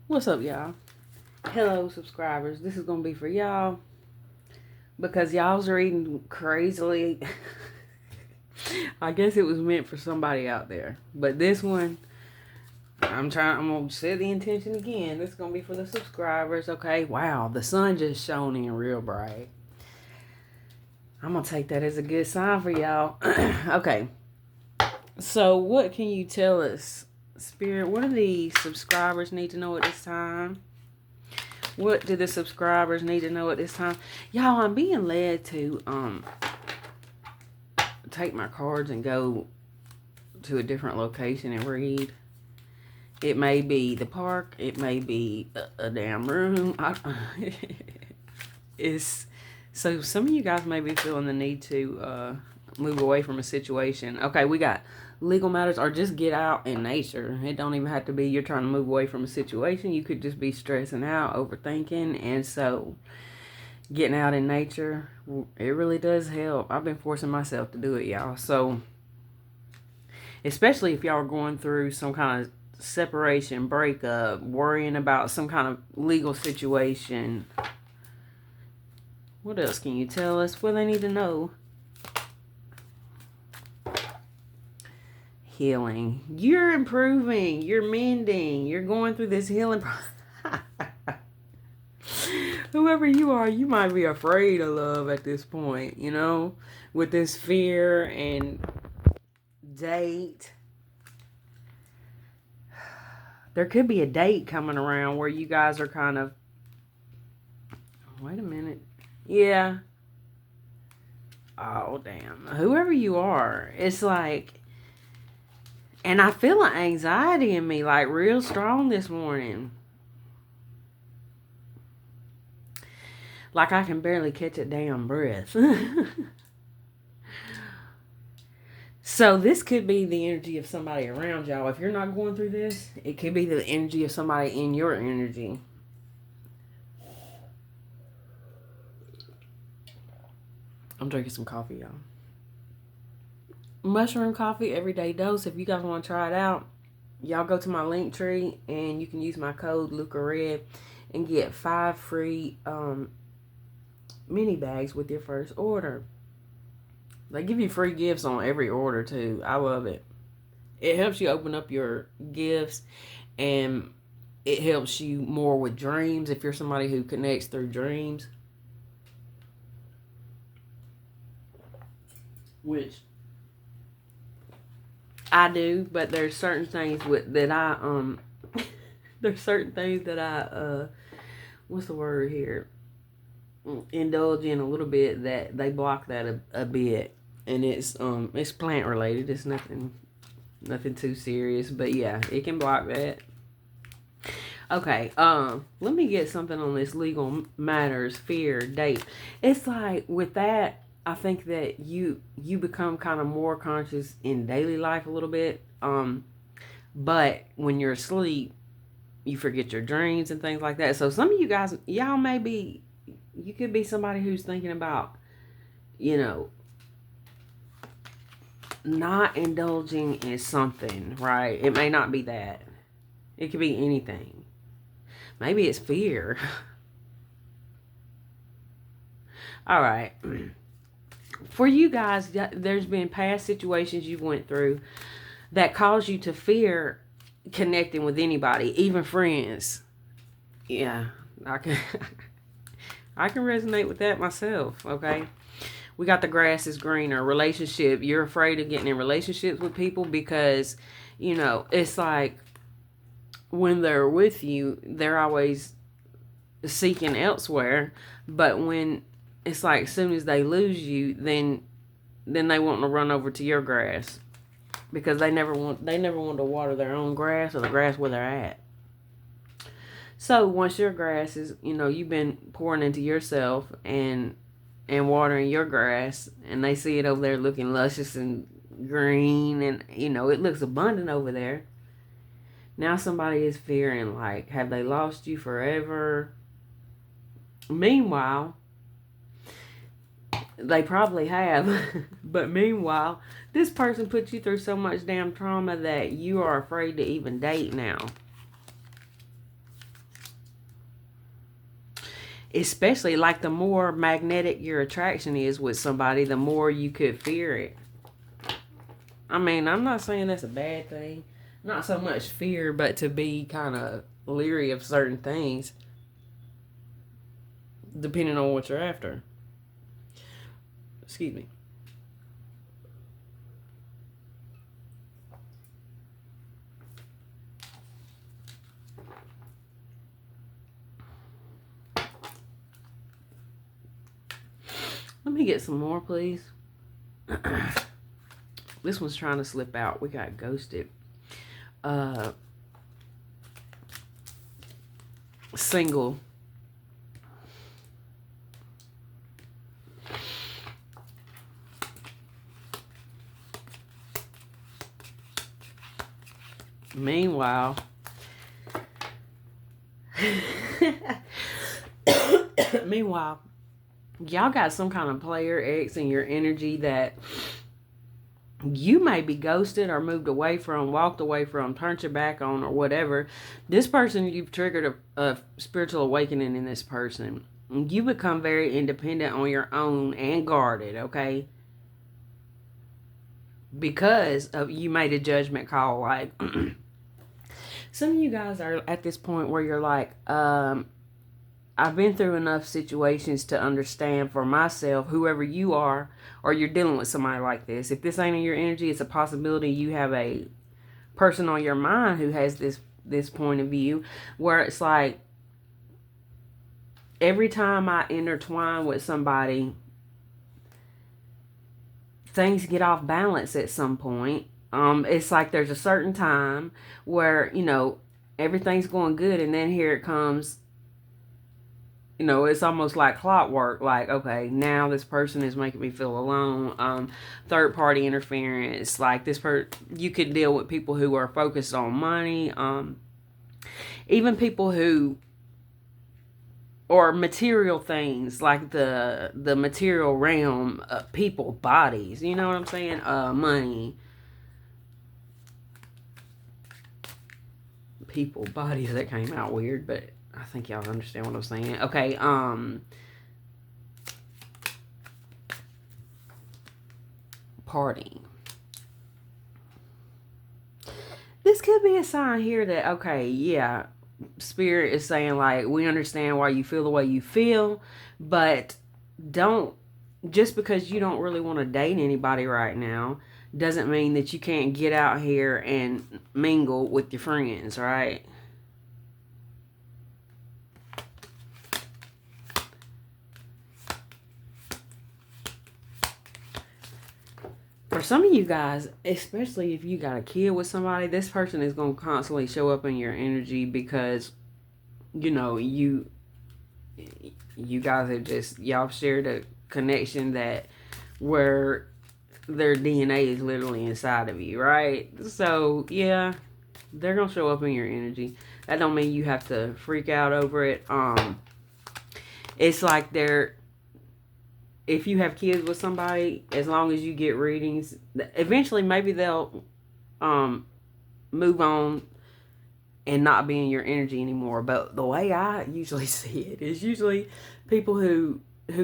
What's up, y'all? Hello, subscribers. This is gonna be for y'all because y'all's reading crazily. I guess it was meant for somebody out there, but this one, I'm gonna set the intention again. This is gonna be for the subscribers. Okay? Wow, the sun just shone in real bright. I'm gonna take that as a good sign for y'all. Okay. So, what can you tell us, Spirit? What do the subscribers need to know at this time? What do the subscribers need to know at this time? Y'all, I'm being led to take my cards and go to a different location and read. It may be the park. It may be a damn room. It's so some of you guys may be feeling the need to move away from a situation. Okay, we got legal matters or just get out in nature. It don't even have to be you're trying to move away from a situation. You could just be stressing out, overthinking, and so getting out in nature, it really does help. I've been forcing myself to do it, y'all. So especially if y'all are going through some kind of separation, breakup, worrying about some kind of legal situation. What else can you tell us? What they need to know? Healing. You're improving. You're mending. You're going through this healing process. Whoever you are, you might be afraid of love at this point, you know, with this fear and date. There could be a date coming around where you guys are kind of, wait a minute. Yeah. Oh, damn. Whoever you are, it's like, and I feel an anxiety in me, like real strong this morning. Like I can barely catch a damn breath. So this could be the energy of somebody around y'all. If you're not going through this, it could be the energy of somebody in your energy. I'm drinking some coffee, y'all. Mushroom coffee, everyday dose. If you guys want to try it out, y'all go to my link tree and you can use my code Luca and get 5 free mini bags with your first order. They give you free gifts on every order too. I love it. It helps you open up your gifts and it helps you more with dreams if you're somebody who connects through dreams. Which I do, but there's certain things that I there's certain things that I what's the word here? Indulge in a little bit that they block that a bit. And it's plant related. It's nothing too serious, but yeah, it can block that. Okay, let me get something on this legal matters, fear, date. It's like with that, I think that you become kind of more conscious in daily life a little bit. But when you're asleep, you forget your dreams and things like that. So some of you guys, y'all may be, you could be somebody who's thinking about, you know, not indulging in something, right? It may not be that. It could be anything. Maybe it's fear. All right. For you guys, there's been past situations you went through that caused you to fear connecting with anybody, even friends. Yeah, I can I can resonate with that myself, okay? We got the grass is greener. Relationship. You're afraid of getting in relationships with people because, you know, it's like when they're with you, they're always seeking elsewhere. But when it's like as soon as they lose you, then they want to run over to your grass because they never want to water their own grass or the grass where they're at. So once your grass is, you know, you've been pouring into yourself and watering your grass and they see it over there looking luscious and green and, you know, it looks abundant over there. Now somebody is fearing, like, have they lost you forever? Meanwhile, they probably have. But meanwhile, this person put you through so much damn trauma that you are afraid to even date now. Especially like the more magnetic your attraction is with somebody, the more you could fear it. I mean, I'm not saying that's a bad thing. Not so much fear, but to be kind of leery of certain things, depending on what you're after. Excuse me. Let me get some more, please. This one's trying to slip out. We got ghosted. Single. Meanwhile, meanwhile, y'all got some kind of player X in your energy that you may be ghosted or moved away from, walked away from, turned your back on, or whatever. This person, you've triggered a spiritual awakening in this person. You become very independent on your own and guarded, okay? Because of you made a judgment call. Like, some of you guys are at this point where you're like, I've been through enough situations to understand for myself, whoever you are, or you're dealing with somebody like this. If this ain't in your energy, it's a possibility you have a person on your mind who has this point of view, where it's like, every time I intertwine with somebody, things get off balance at some point. It's like there's a certain time where, everything's going good, and then here it comes. It's almost like clockwork. Like, okay, now this person is making me feel alone. Third party interference. Like you could deal with people who are focused on money. Even people who, or material things, like the material realm, people, bodies. You know what I'm saying? Money. People, bodies. That came out weird, but I think y'all understand what I'm saying. Okay, partying. This could be a sign here that, okay, yeah, Spirit is saying, like, we understand why you feel the way you feel, but just because you don't really want to date anybody right now, doesn't mean that you can't get out here and mingle with your friends, right? For some of you guys, especially if you got a kid with somebody, this person is going to constantly show up in your energy because, you guys have just, y'all shared a connection that where their DNA is literally inside of you, right? So, yeah, they're going to show up in your energy. That don't mean you have to freak out over it. It's like if you have kids with somebody, as long as you get readings, eventually maybe they'll move on and not be in your energy anymore. But the way I usually see it is usually people who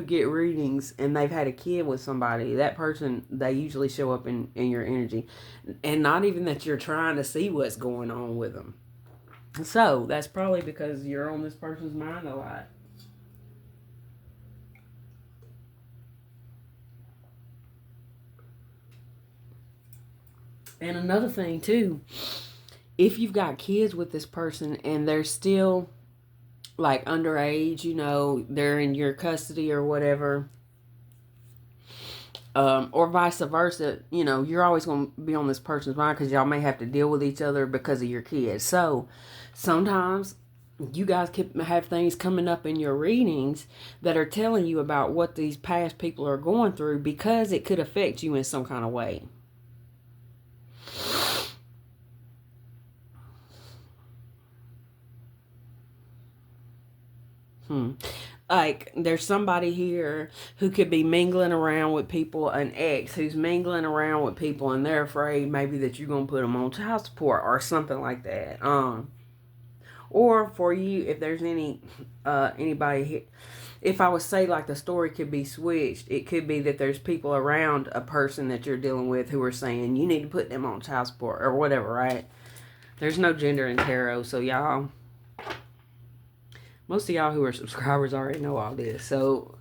get readings and they've had a kid with somebody, that person, they usually show up in your energy. And not even that you're trying to see what's going on with them. So that's probably because you're on this person's mind a lot. And another thing too, if you've got kids with this person and they're still like underage, they're in your custody or whatever, or vice versa, you're always going to be on this person's mind because y'all may have to deal with each other because of your kids. So sometimes you guys could have things coming up in your readings that are telling you about what these past people are going through because it could affect you in some kind of way. Like, there's somebody here who could be mingling around with people, an ex who's mingling around with people, and they're afraid maybe that you're going to put them on child support or something like that. Or for you, if there's anybody here, if I would say like the story could be switched, it could be that there's people around a person that you're dealing with who are saying you need to put them on child support or whatever, right? There's no gender in tarot, so y'all, most of y'all who are subscribers already know all this. So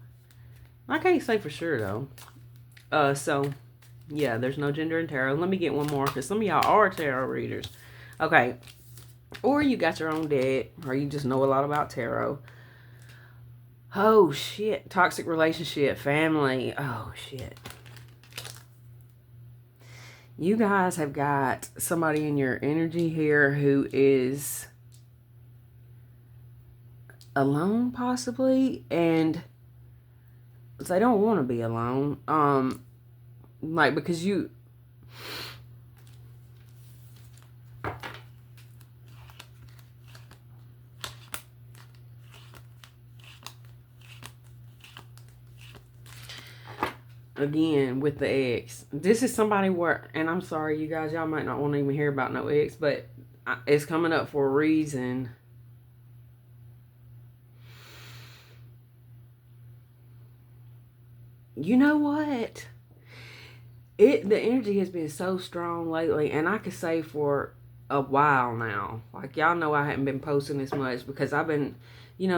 I can't say for sure though. So yeah, there's no gender in tarot. Let me get one more because some of y'all are tarot readers. Okay. Or you got your own deck, or you just know a lot about tarot. Oh shit. Toxic relationship, family. Oh shit. You guys have got somebody in your energy here who is alone possibly, and they don't want to be alone. Like because you again with the ex, this is somebody where, and I'm sorry you guys, y'all might not want to even hear about no ex, but it's coming up for a reason. You know what, the energy has been so strong lately, and I could say for a while now. Like y'all know I haven't been posting this much because I've been,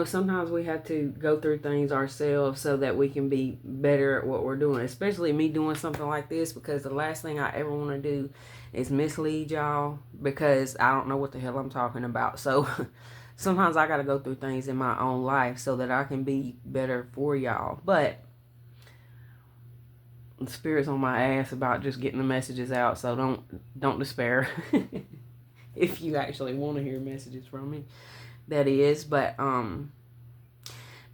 sometimes we have to go through things ourselves so that we can be better at what we're doing, especially me doing something like this, because the last thing I ever want to do is mislead y'all because I don't know what the hell I'm talking about. So sometimes I got to go through things in my own life so that I can be better for y'all. But the spirit's on my ass about just getting the messages out, so don't despair. If you actually want to hear messages from me, that is. But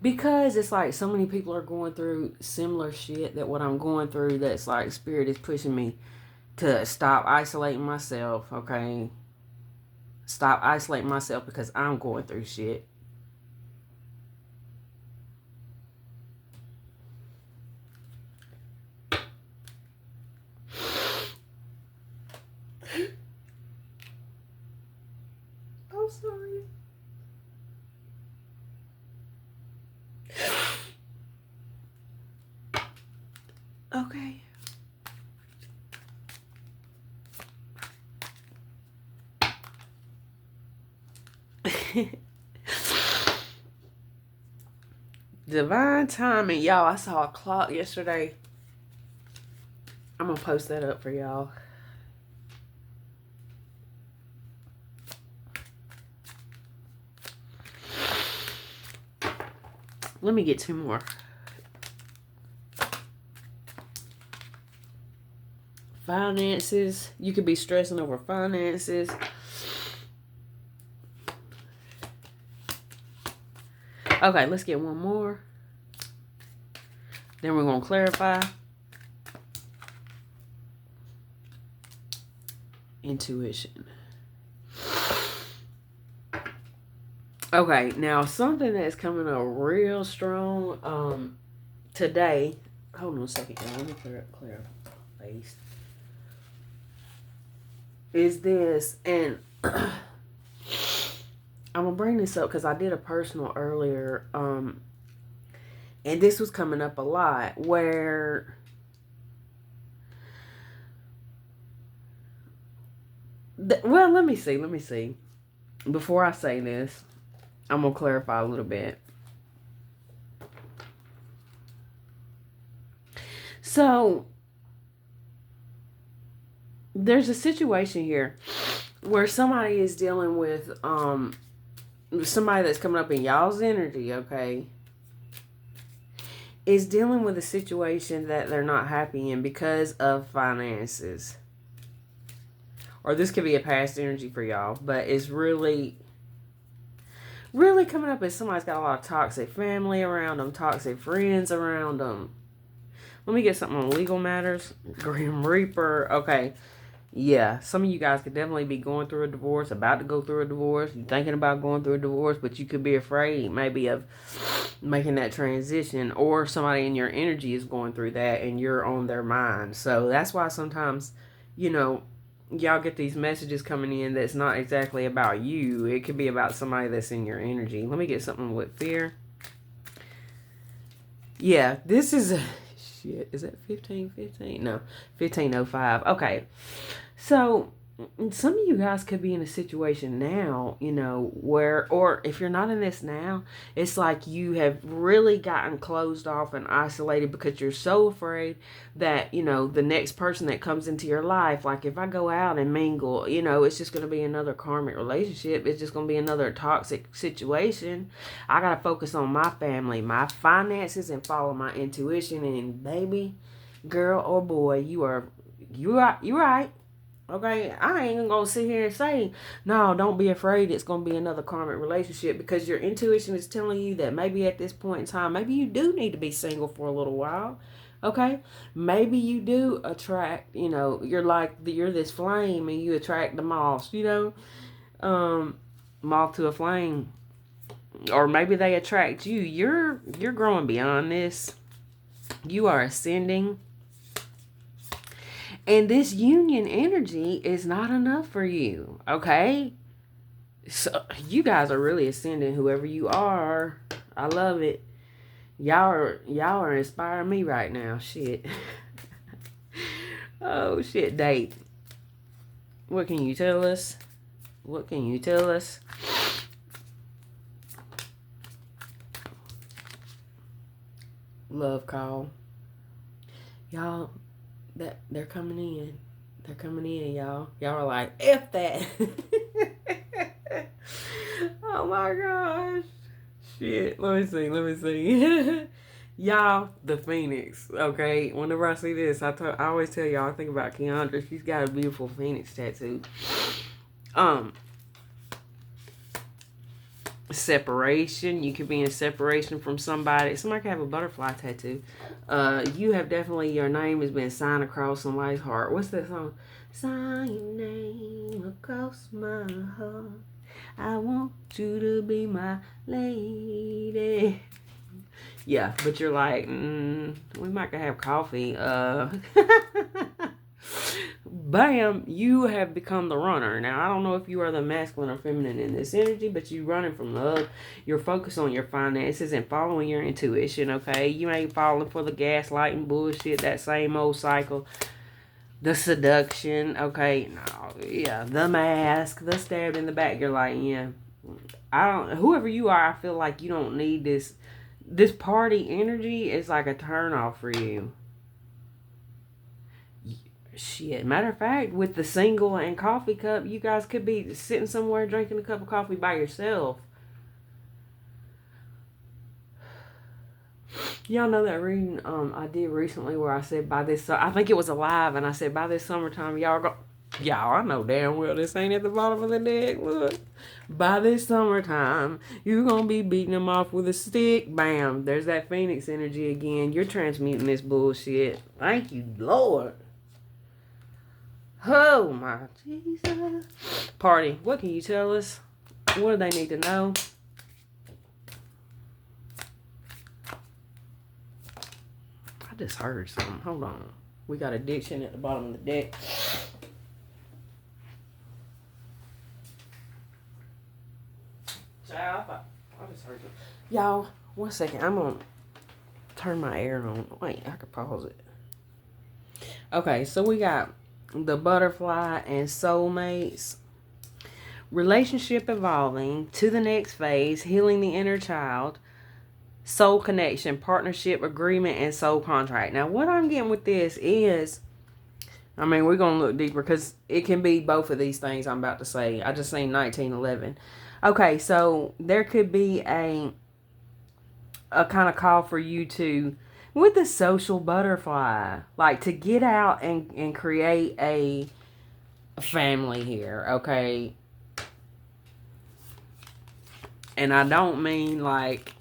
because it's like so many people are going through similar shit that what I'm going through, that's like spirit is pushing me to stop isolating myself. Okay, stop isolating myself because I'm going through shit. I'm sorry. Okay. Divine timing, y'all. I saw a clock yesterday. I'm gonna post that up for y'all. Let me get two more. Finances. You could be stressing over finances. Okay, let's get one more. Then we're going to clarify. Intuition. Okay, now something that's coming up real strong today. Hold on a second, y'all. Let me clear up face. Is this, and I'm gonna bring this up because I did a personal earlier, and this was coming up a lot where well, let me see. Before I say this, I'm gonna clarify a little bit. So there's a situation here where somebody is dealing with somebody that's coming up in y'all's energy, okay, is dealing with a situation that they're not happy in because of finances. Or this could be a past energy for y'all, but it's really coming up as somebody's got a lot of toxic family around them, toxic friends around them. Let me get something on legal matters. Grim Reaper. Okay. Yeah, some of you guys could definitely be going through a divorce, about to go through a divorce, you're thinking about going through a divorce, but you could be afraid maybe of making that transition, or somebody in your energy is going through that and you're on their mind. So that's why sometimes, y'all get these messages coming in that's not exactly about you. It could be about somebody that's in your energy. Let me get something with fear. Yeah, this is a shit. Is that 1515? No, 1505. Okay. So some of you guys could be in a situation now, where, or if you're not in this now, it's like you have really gotten closed off and isolated because you're so afraid that, the next person that comes into your life, like if I go out and mingle, it's just going to be another karmic relationship. It's just going to be another toxic situation. I got to focus on my family, my finances, and follow my intuition. And baby, girl or boy, you're right. Okay, I ain't gonna sit here and say, no, don't be afraid it's gonna be another karmic relationship, because your intuition is telling you that maybe at this point in time, maybe you do need to be single for a little while. Okay, maybe you do attract, you're this flame and you attract the moth, moth to a flame, or maybe they attract you. You're growing beyond this. You are ascending. And this union energy is not enough for you, okay? So you guys are really ascending, whoever you are. I love it. Y'all are inspiring me right now. Shit. Oh shit, date. What can you tell us? What can you tell us? Love call. Y'all, that they're coming in. They're coming in, y'all. Y'all are like, F that. Oh my gosh. Shit. Let me see. Y'all, the Phoenix. Okay. Whenever I see this, I always tell y'all, I think about Keandra. She's got a beautiful Phoenix tattoo. Separation. You could be in separation from somebody. Somebody could have a butterfly tattoo. You have definitely, your name has been signed across somebody's heart. What's that song? Sign your name across my heart. I want you to be my lady. Yeah, but you're like, we might have coffee. Bam, you have become the runner. Now, I don't know if you are the masculine or feminine in this energy, but you're running from love. You're focused on your finances and following your intuition, okay? You ain't falling for the gaslighting bullshit, that same old cycle. The seduction, okay? No, yeah, the mask, the stab in the back. You're like, yeah, whoever you are, I feel like you don't need this. This party energy is like a turn off for you. Shit. Matter of fact, with the single and coffee cup, you guys could be sitting somewhere drinking a cup of coffee by yourself. Y'all know that reading I did recently where I said I think it was a live, and I said by this summertime, y'all, I know damn well this ain't at the bottom of the deck. Look. By this summertime, you're going to be beating them off with a stick. Bam. There's that Phoenix energy again. You're transmuting this bullshit. Thank you, Lord. Oh, my Jesus. Party, what can you tell us? What do they need to know? I just heard something. Hold on. We got addiction at the bottom of the deck. Child, I just heard something. Y'all, 1 second. I'm going to turn my air on. Wait, I could pause it. Okay, so we got the butterfly and soulmates. Relationship evolving to the next phase. Healing the inner child. Soul connection, partnership, agreement, and soul contract. Now, what I'm getting with this is, we're going to look deeper because it can be both of these things I'm about to say. I just seen 1911. Okay, so there could be a kind of call for you to, with the social butterfly, like to get out and create a family here, okay? And I don't mean like,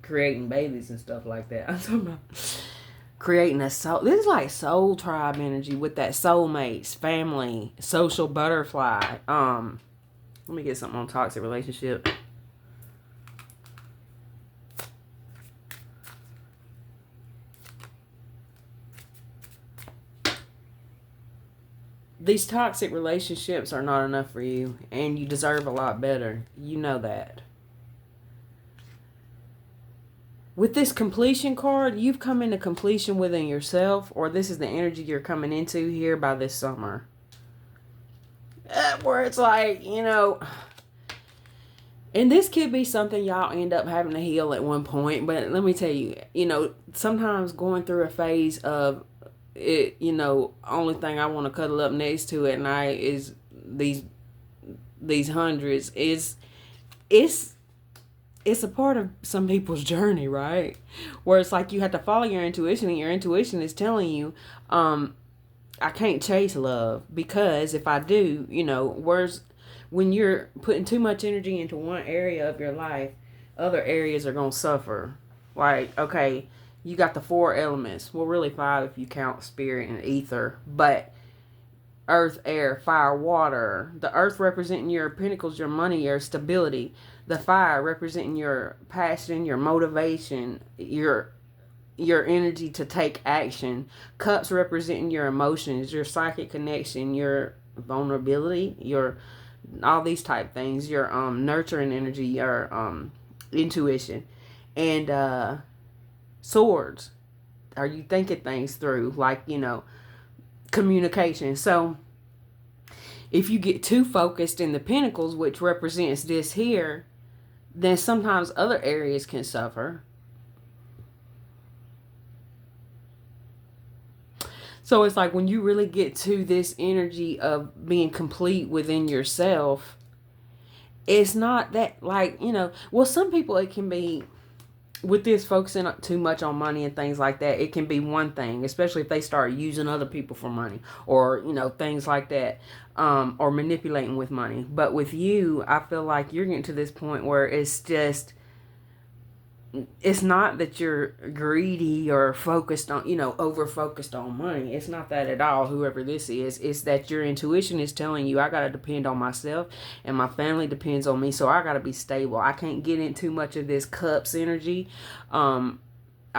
creating babies and stuff like that. I'm talking about creating a soul. This is like soul tribe energy with that soulmates, family, social butterfly. Let me get something on toxic relationship. These toxic relationships are not enough for you, and you deserve a lot better. You know that. With this completion card, you've come into completion within yourself, or this is the energy you're coming into here by this summer. Where it's like, and this could be something y'all end up having to heal at one point, but let me tell you, sometimes going through a phase of it, only thing I want to cuddle up next to at night is these hundreds it's a part of some people's journey, right? Where it's like you have to follow your intuition, and your intuition is telling you, I can't chase love, because if I do, when you're putting too much energy into one area of your life, other areas are going to suffer. Like, okay, you got the 4 elements. Well, really 5 if you count spirit and ether. But earth, air, fire, water. The earth representing your pentacles, your money, your stability. The fire representing your passion, your motivation, your energy to take action. Cups representing your emotions, your psychic connection, your vulnerability, your all these type things, your nurturing energy, your intuition. And swords, are you thinking things through, like, communication. So if you get too focused in the pentacles, which represents this here, then sometimes other areas can suffer. So it's like when you really get to this energy of being complete within yourself, it's not that, like, well, some people, it can be, with this focusing too much on money and things like that, it can be one thing, especially if they start using other people for money, or, things like that, or manipulating with money. But with you, I feel like you're getting to this point where it's just, it's not that you're greedy or focused on, over focused on money. It's not that at all, whoever this is. It's that your intuition is telling you, I got to depend on myself, and my family depends on me, so I got to be stable. I can't get in too much of this cups energy. I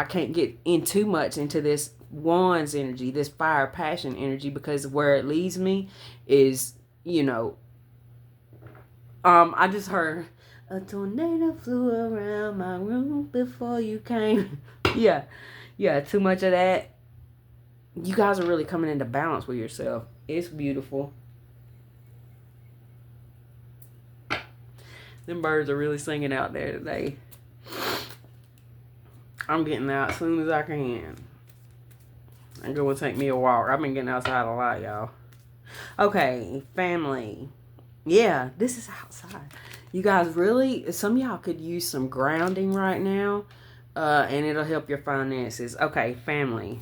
can't get in too much into this wands energy, this fire passion energy, because where it leads me is, I just heard, a tornado flew around my room before you came. Yeah, too much of that. You guys are really coming into balance with yourself. It's beautiful. Them birds are really singing out there today. I'm getting out as soon as I can. I'm going to take me a walk. I've been getting outside a lot, y'all. Okay, family. Yeah, this is outside. You guys, really, some of y'all could use some grounding right now, and it'll help your finances. Okay, family.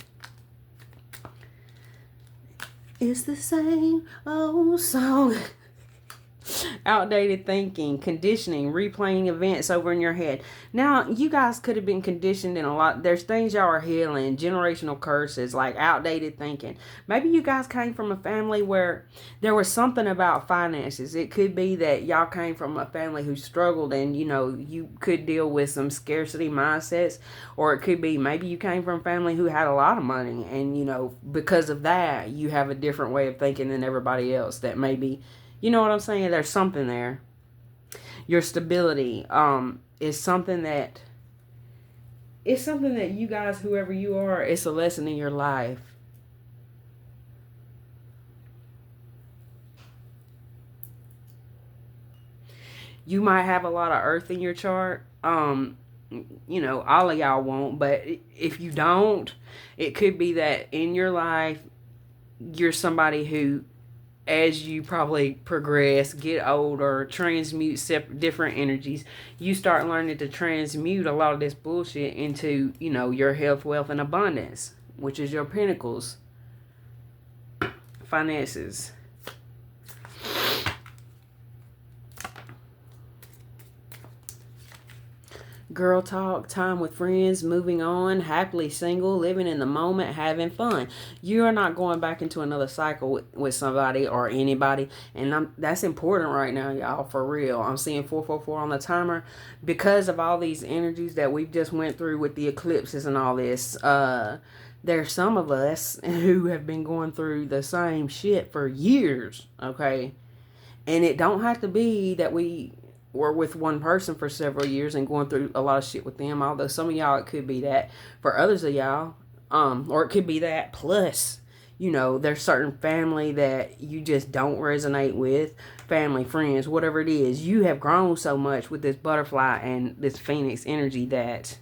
It's the same old song. Outdated thinking, conditioning, replaying events over in your head. Now, you guys could have been conditioned in a lot. There's things y'all are healing, generational curses, like outdated thinking. Maybe you guys came from a family where there was something about finances. It could be that y'all came from a family who struggled, and, you could deal with some scarcity mindsets. Or it could be maybe you came from a family who had a lot of money, and, because of that, you have a different way of thinking than everybody else that maybe... You know what I'm saying? There's something there. Your stability is something that... It's something that you guys, whoever you are, it's a lesson in your life. You might have a lot of earth in your chart. All of y'all won't. But if you don't, it could be that in your life, you're somebody who... as you probably progress, get older, transmute different energies, you start learning to transmute a lot of this bullshit into, your health, wealth, and abundance, which is your pentacles, finances. Girl talk, time with friends, moving on, happily single, living in the moment, having fun. You're not going back into another cycle with somebody or anybody. And that's important right now, y'all, for real. I'm seeing 444 on the timer because of all these energies that we've just went through with the eclipses and all this. There's some of us who have been going through the same shit for years, okay? And it don't have to be that we were with one person for several years and going through a lot of shit with them, although some of y'all, it could be that. For others of y'all, or it could be that plus, there's certain family that you just don't resonate with, family, friends, whatever it is. You have grown so much with this butterfly and this phoenix energy that,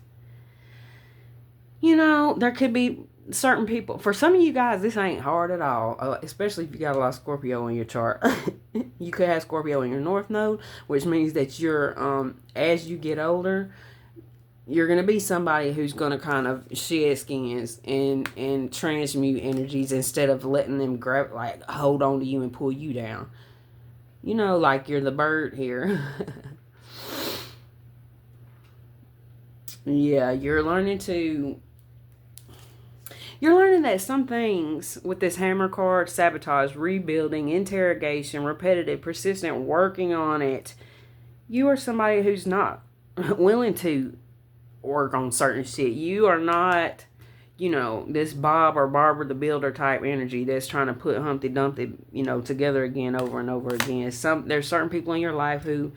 there could be certain people. For some of you guys, this ain't hard at all, especially if you got a lot of Scorpio in your chart. You could have Scorpio in your north node, which means that you're, as you get older, you're going to be somebody who's going to kind of shed skins and transmute energies instead of letting them grab, like, hold on to you and pull you down. Like you're the bird here. Yeah, you're learning that some things with this hammer card, sabotage, rebuilding, interrogation, repetitive, persistent, working on it, you are somebody who's not willing to work on certain shit. You are not, this Bob or Barbara the Builder type energy that's trying to put Humpty Dumpty, together again over and over again. There's certain people in your life who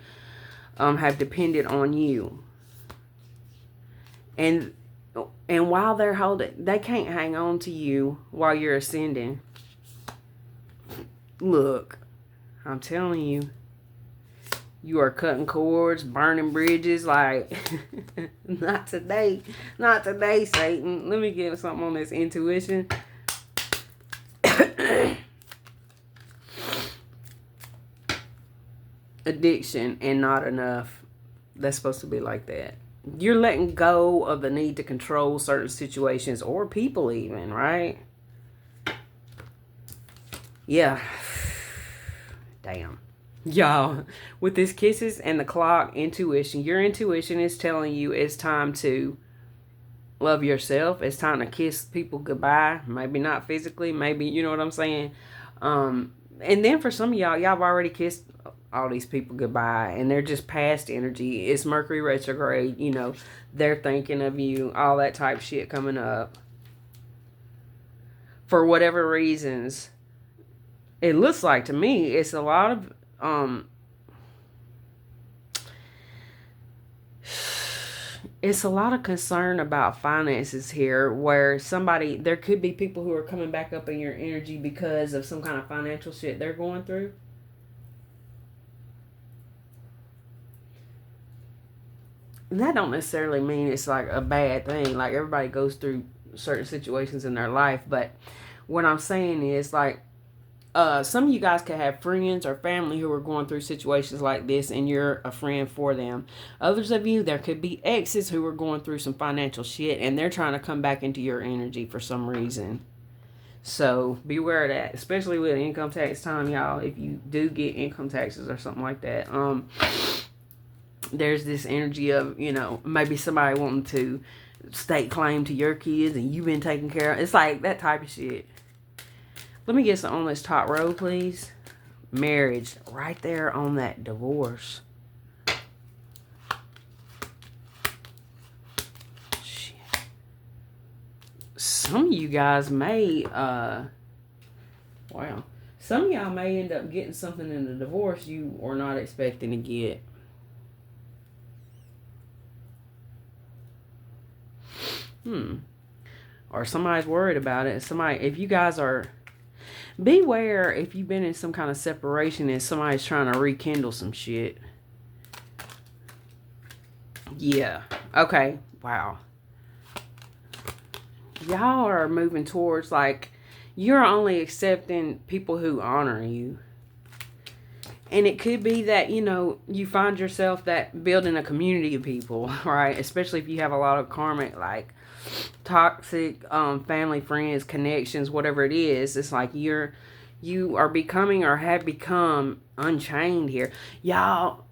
have depended on you. And while they're holding, they can't hang on to you while you're ascending. Look, I'm telling you, you are cutting cords, burning bridges, like, not today, Satan. Let me get something on this intuition. Addiction and not enough. That's supposed to be like that. You're letting go of the need to control certain situations or people even, right? Yeah. Damn. Y'all, with this kisses and the clock, intuition, your intuition is telling you it's time to love yourself. It's time to kiss people goodbye. Maybe not physically, maybe, you know what I'm saying? And then for some of y'all have already kissed all these people goodbye and they're just past energy. It's Mercury retrograde, they're thinking of you, all that type shit coming up. For whatever reasons, it looks like to me it's a lot of it's a lot of concern about finances here, where there could be people who are coming back up in your energy because of some kind of financial shit they're going through. And that don't necessarily mean it's like a bad thing. Like, everybody goes through certain situations in their life, but what I'm saying is, like, some of you guys could have friends or family who are going through situations like this and you're a friend for them. Others of you, there could be exes who are going through some financial shit and they're trying to come back into your energy for some reason. So beware of that, especially with income tax time, y'all. If you do get income taxes or something like that, there's this energy of, maybe somebody wanting to stake claim to your kids and you've been taken care of. It's like that type of shit. Let me get some on this top row, please. Marriage, right there on that divorce. Shit. Some of you guys may, some of y'all may end up getting something in the divorce you were not expecting to get. Or somebody's worried about it. If you guys are, beware if you've been in some kind of separation and somebody's trying to rekindle some shit. Yeah. Okay. Wow. Y'all are moving towards, like, you're only accepting people who honor you. And it could be that, you find yourself that building a community of people, right? Especially if you have a lot of karmic, like, toxic family, friends, connections, whatever it is. It's like you are becoming or have become unchained here. Y'all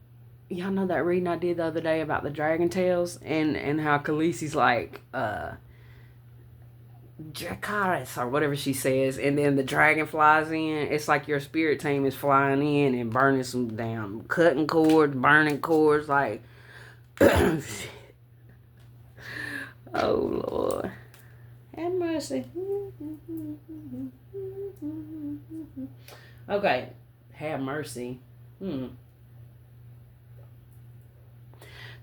know that reading I did the other day about the dragon tails and how Khaleesi's like Dracarys or whatever she says, and then the dragon flies in. It's like your spirit team is flying in and burning some damn cutting cords, burning cords, like oh Lord. Have mercy. Okay. Have mercy.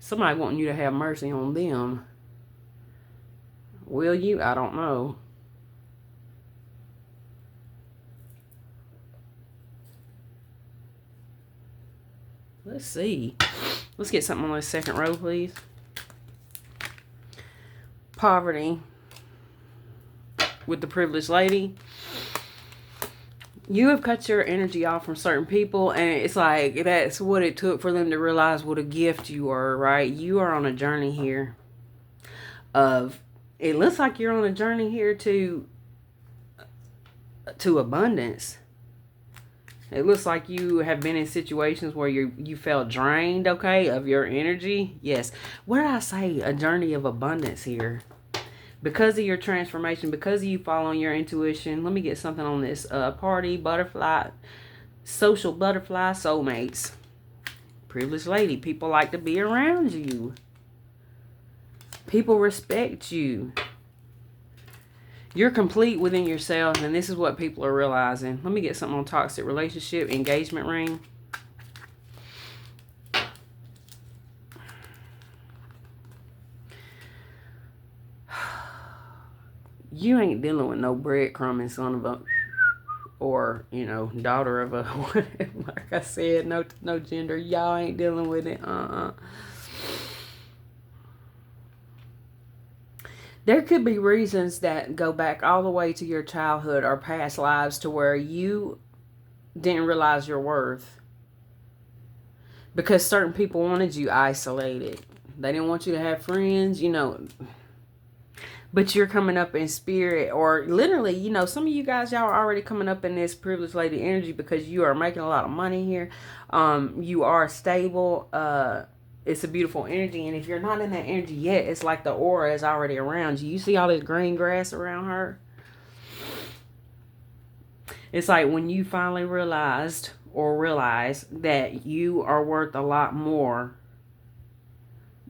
Somebody wanting you to have mercy on them. Will you? I don't know. Let's see. Let's get something on the second row, please. Poverty with the privileged lady. You have cut your energy off from certain people, and it's like that's what it took for them to realize what a gift you are, right? You are on a journey here of, it looks like you're on a journey here to abundance. It looks like you have been in situations where you felt drained, okay, of your energy. Yes. What did I say? A journey of abundance here. Because of your transformation, because of you following your intuition. Let me get something on this. Party, butterfly, social butterfly, soulmates. Privileged lady. People like to be around you. People respect you. You're complete within yourself, and this is what people are realizing. Let me get something on toxic relationship, engagement ring. You ain't dealing with no breadcrumbing son of a, or, you know, daughter of a, like I said, no gender. Y'all ain't dealing with it. There could be reasons that go back all the way to your childhood or past lives to where you didn't realize your worth. Because certain people wanted you isolated. They didn't want you to have friends, you know. But you're coming up in spirit, or literally, you know, some of you guys, y'all are already coming up in this privileged lady energy because you are making a lot of money here. You are stable. It's a beautiful energy, and if you're not in that energy yet, it's like the aura is already around you. You see all this green grass around her? It's like when you finally realize that you are worth a lot more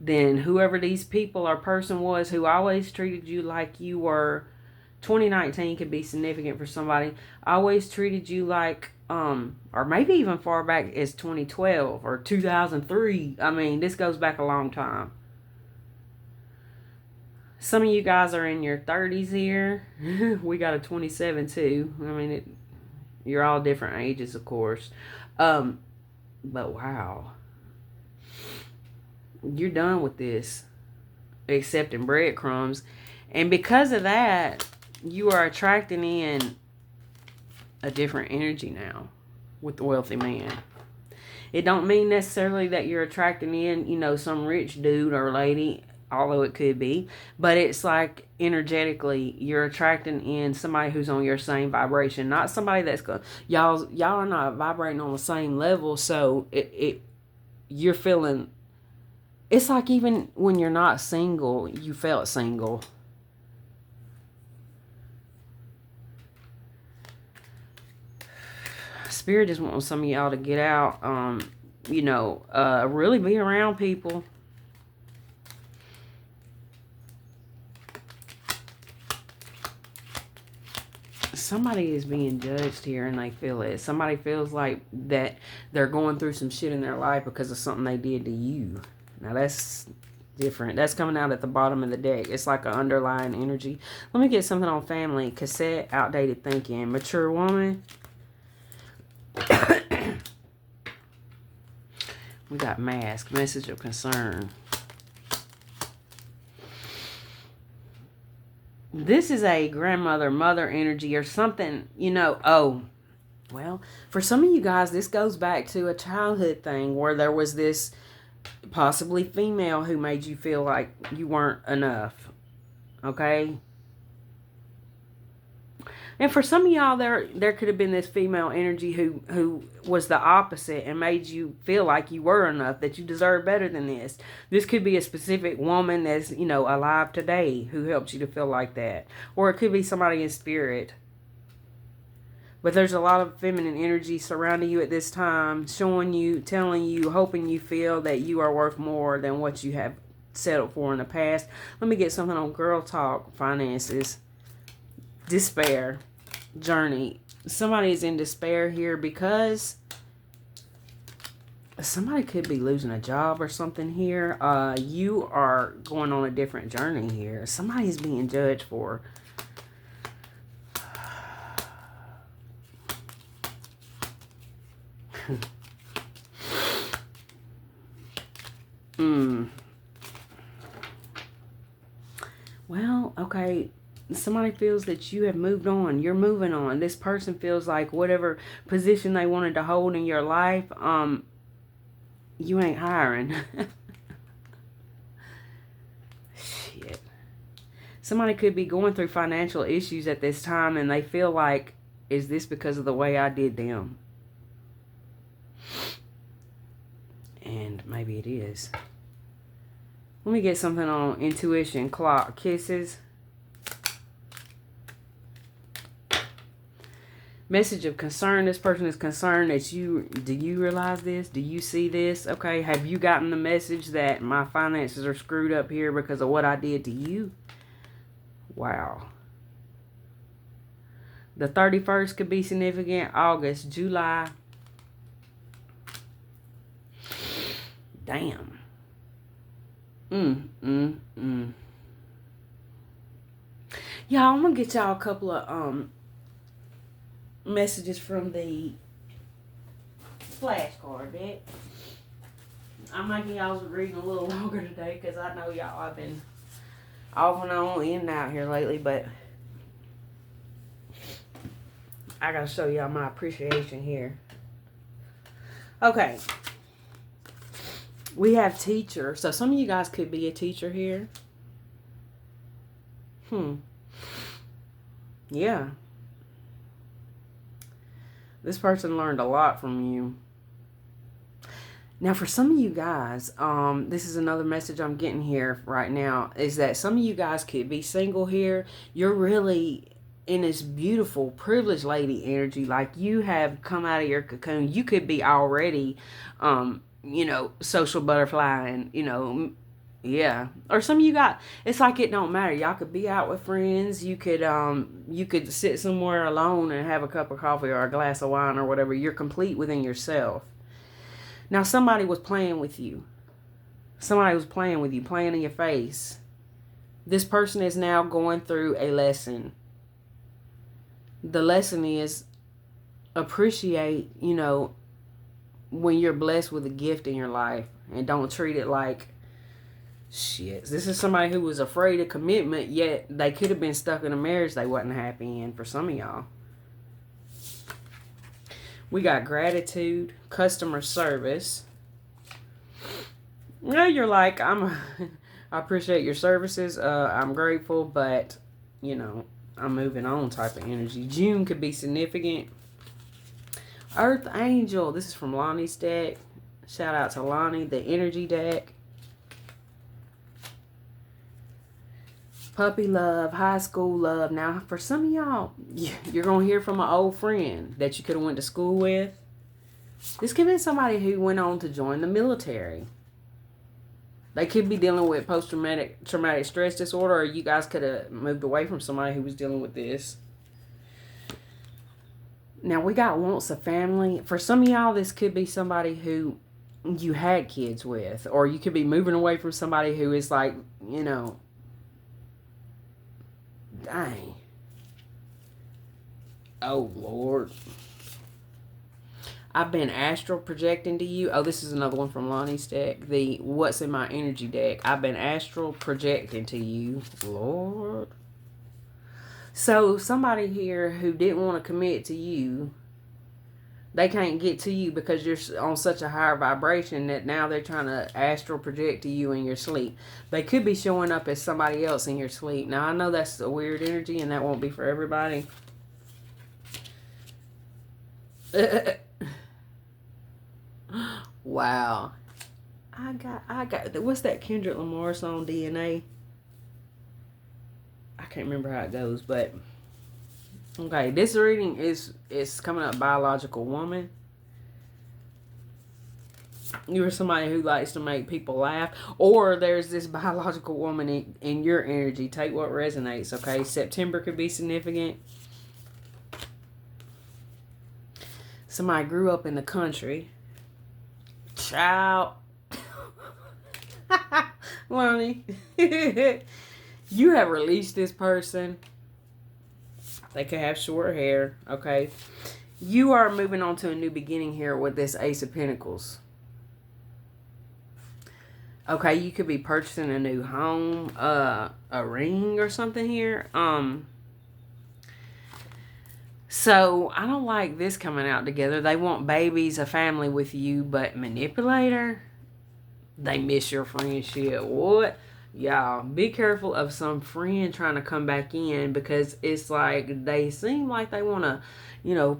than whoever these people or person was who always treated you like you were. 2019 could be significant for somebody. Always treated you like, or maybe even far back as 2012 or 2003. I mean, this goes back a long time. Some of you guys are in your 30s here. We got a 27 too. I mean, you're all different ages, of course. But wow. You're done with this. Accepting breadcrumbs. And because of that, you are attracting in a different energy now with the wealthy man. It don't mean necessarily that you're attracting in, you know, some rich dude or lady, although it could be. But it's like energetically, you're attracting in somebody who's on your same vibration. Not somebody that's going, y'all are not vibrating on the same level. So you're feeling, it's like even when you're not single, you felt single. Spirit just wants some of y'all to get out, you know, really be around people. Somebody is being judged here and they feel it. Somebody feels like that they're going through some shit in their life because of something they did to you. Now that's different. That's coming out at the bottom of the deck. It's like an underlying energy. Let me get something on family. Cassette, outdated thinking. Mature woman. We got mask, message of concern. This is a grandmother, mother energy or something, you know. Oh, well, for some of you guys, this goes back to a childhood thing where there was this possibly female who made you feel like you weren't enough. Okay? And for some of y'all, there could have been this female energy who was the opposite and made you feel like you were enough, that you deserve better than this. This could be a specific woman that's, you know, alive today who helped you to feel like that. Or it could be somebody in spirit. But there's a lot of feminine energy surrounding you at this time, showing you, telling you, hoping you feel that you are worth more than what you have settled for in the past. Let me get something on girl talk, finances. Despair. Journey. Somebody is in despair here because somebody could be losing a job or something here. You are going on a different journey here. Somebody's being judged for. Well, okay. Somebody feels that you have moved on. You're moving on. This person feels like whatever position they wanted to hold in your life, you ain't hiring. Shit. Somebody could be going through financial issues at this time and they feel like, is this because of the way I did them? And maybe it is. Let me get something on intuition. Clock. Kisses. Message of concern. This person is concerned that you, do you realize this? Do you see this? Okay, have you gotten the message that my finances are screwed up here because of what I did to you? Wow. The 31st could be significant. August, July. Damn. Y'all, I'm gonna get y'all a couple of messages from the flashcard deck. I'm making y'all's reading a little longer today because I know y'all have been off and on, in and out here lately, but I gotta show y'all my appreciation here. Okay. We have teacher. So some of you guys could be a teacher here. Yeah. This person learned a lot from you. Now, for some of you guys, this is another message I'm getting here right now, is that some of you guys could be single here. You're really in this beautiful, privileged lady energy. Like, you have come out of your cocoon. You could be already, you know, social butterfly and, you know, yeah. Or some of you got, it's like it don't matter. Y'all could be out with friends. You could sit somewhere alone and have a cup of coffee or a glass of wine or whatever. You're complete within yourself. Now, somebody was playing with you. Somebody was playing with you, playing in your face. This person is now going through a lesson. The lesson is appreciate, you know, when you're blessed with a gift in your life, and don't treat it like shit. This is somebody who was afraid of commitment, yet they could have been stuck in a marriage they wasn't happy in for some of y'all. We got gratitude, customer service. Now you're like, I appreciate your services. I'm grateful, but, you know, I'm moving on type of energy. June could be significant. Earth Angel. This is from Lonnie's deck. Shout out to Lonnie, the energy deck. Puppy love, high school love. Now, for some of y'all, you're going to hear from an old friend that you could have went to school with. This could be somebody who went on to join the military. They could be dealing with post-traumatic stress disorder, or you guys could have moved away from somebody who was dealing with this. Now, we got wants a family. For some of y'all, this could be somebody who you had kids with, or you could be moving away from somebody who is like, you know, dang. Oh, Lord. I've been astral projecting to you. Oh, this is another one from Lonnie's deck. The What's in My Energy deck. I've been astral projecting to you. Lord. So, somebody here who didn't want to commit to you, they can't get to you because you're on such a higher vibration that now they're trying to astral project to you in your sleep. They could be showing up as somebody else in your sleep. Now, I know that's a weird energy and that won't be for everybody. Wow. I got, what's that Kendrick Lamar song, DNA? I can't remember how it goes, but okay, this reading is coming up biological woman. You're somebody who likes to make people laugh. Or there's this biological woman in your energy. Take what resonates, okay? September could be significant. Somebody grew up in the country. Child. Lonnie. You have released this person. They could have short hair, okay? You are moving on to a new beginning here with this Ace of Pentacles. Okay, you could be purchasing a new home, a ring or something here. So I don't like this coming out together. They want babies, a family with you, but manipulator, they miss your friendship. What? Y'all, be careful of some friend trying to come back in, because it's like they seem like they want to,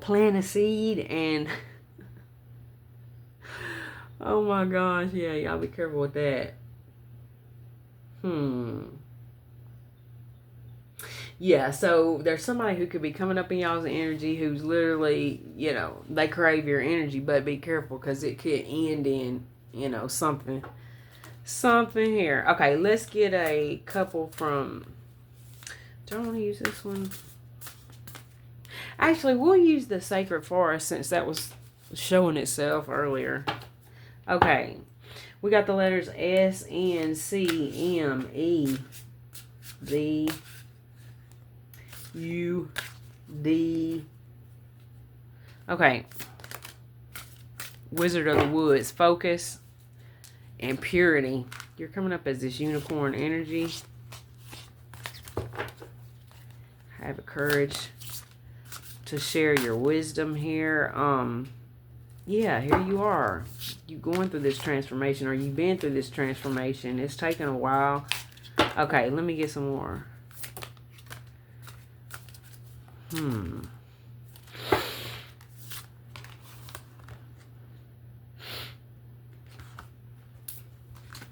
plant a seed and... Oh my gosh, yeah, y'all be careful with that. Yeah, so there's somebody who could be coming up in y'all's energy who's literally, they crave your energy, but be careful because it could end in, something here. Okay, let's get a couple from, do I want to use this one? Actually, we'll use the Sacred Forest since that was showing itself earlier. Okay, we got the letters S, N, C, M, E, V, U, D. Okay. Wizard of the Woods. Focus and purity. You're coming up as this unicorn energy. Have the courage to share your wisdom here. Yeah, here you are. You going through this transformation, or you've been through this transformation. It's taken a while. Okay, let me get some more.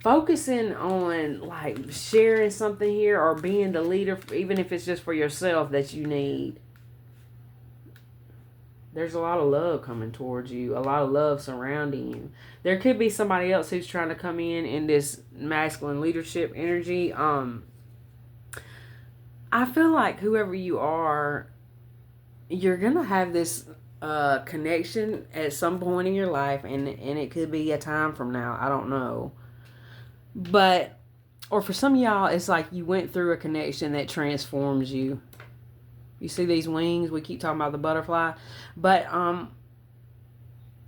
Focusing on like sharing something here, or being the leader, even if it's just for yourself, that you need. There's a lot of love coming towards you. A lot of love surrounding you. There could be somebody else who's trying to come in this masculine leadership energy. I feel like whoever you are, you're going to have this connection at some point in your life. And it could be a time from now. I don't know. But, or for some of y'all, it's like you went through a connection that transforms you. You see these wings? We keep talking about the butterfly. But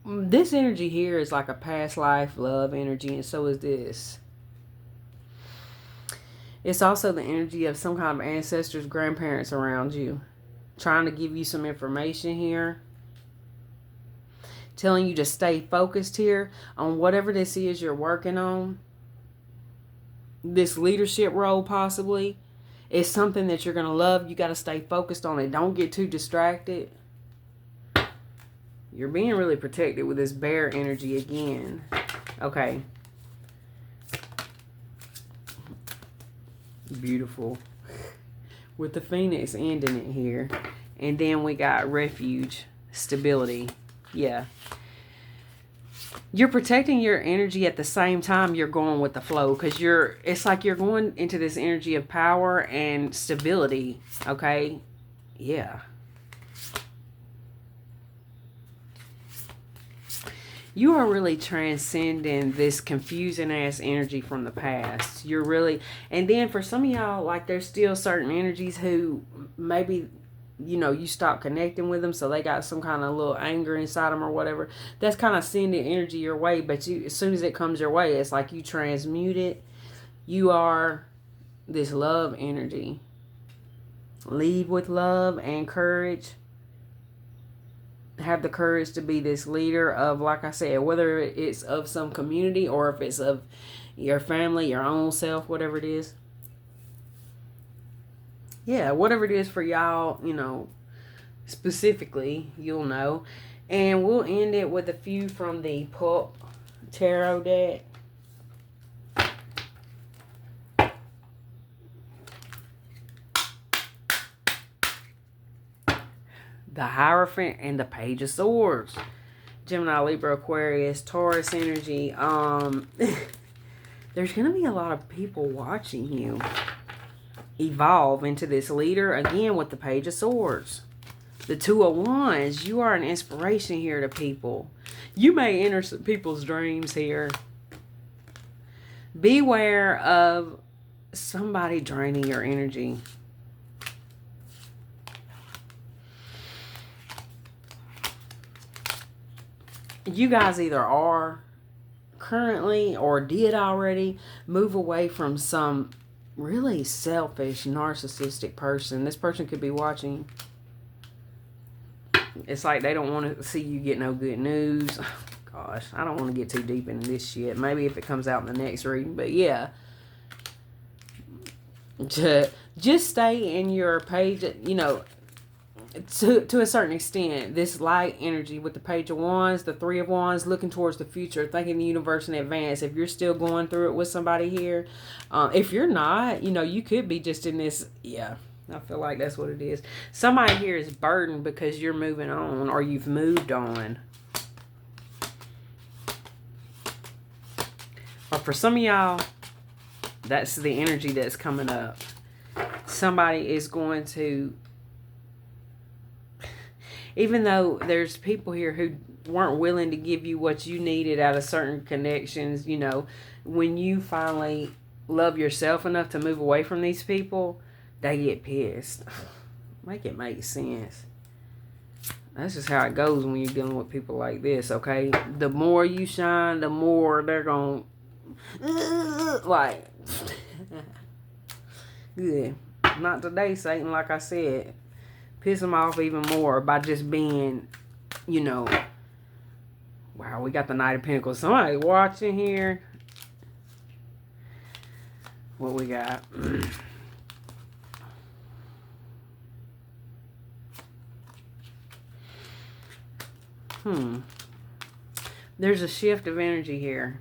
this energy here is like a past life love energy, and so is this. It's also the energy of some kind of ancestors, grandparents around you, trying to give you some information here, telling you to stay focused here on whatever this is you're working on. This leadership role possibly. It's something that you're going to love. You got to stay focused on it. Don't get too distracted. You're being really protected with this bear energy again. Okay. Beautiful. With the phoenix ending it here. And then we got refuge, stability. Yeah. You're protecting your energy at the same time you're going with the flow, because it's like you're going into this energy of power and stability. Okay? Yeah. You are really transcending this confusing ass energy from the past. You're really, and then for some of y'all, like there's still certain energies who maybe, you stop connecting with them, so they got some kind of little anger inside them or whatever. That's kind of sending energy your way, but as soon as it comes your way, it's like you transmute it. You are this love energy. Lead with love and courage. Have the courage to be this leader of, like I said, whether it's of some community or if it's of your family, your own self, whatever it is. Yeah, whatever it is for y'all, specifically, you'll know. And we'll end it with a few from the Pulp Tarot deck. The Hierophant and the Page of Swords. Gemini, Libra, Aquarius, Taurus energy. There's going to be a lot of people watching you evolve into this leader. Again, with the Page of Swords. The Two of Wands. You are an inspiration here to people. You may enter people's dreams here. Beware of somebody draining your energy. You guys either are currently or did already move away from some really selfish, narcissistic person. This person could be watching. It's like they don't want to see you get no good news. Gosh, I don't want to get too deep into this shit. Maybe if it comes out in the next reading. But yeah. Just stay in your page, you know, to a certain extent. This light energy with the Page of Wands, the Three of Wands, looking towards the future, thinking the universe in advance. If you're still going through it with somebody here, if you're not, you know, you could be just in this, yeah, I feel like that's what it is. Somebody here is burdened because you're moving on or you've moved on. Or for some of y'all, that's the energy that's coming up. Somebody is going to, even though there's people here who weren't willing to give you what you needed out of certain connections, you know, when you finally love yourself enough to move away from these people, they get pissed. Make it make sense. That's just how it goes when you're dealing with people like this, okay? The more you shine, the more they're going to, like, good. Not today, Satan, like I said. Piss them off even more by just being, you know, wow, we got the Knight of Pentacles. Somebody watching here. What we got? There's a shift of energy here.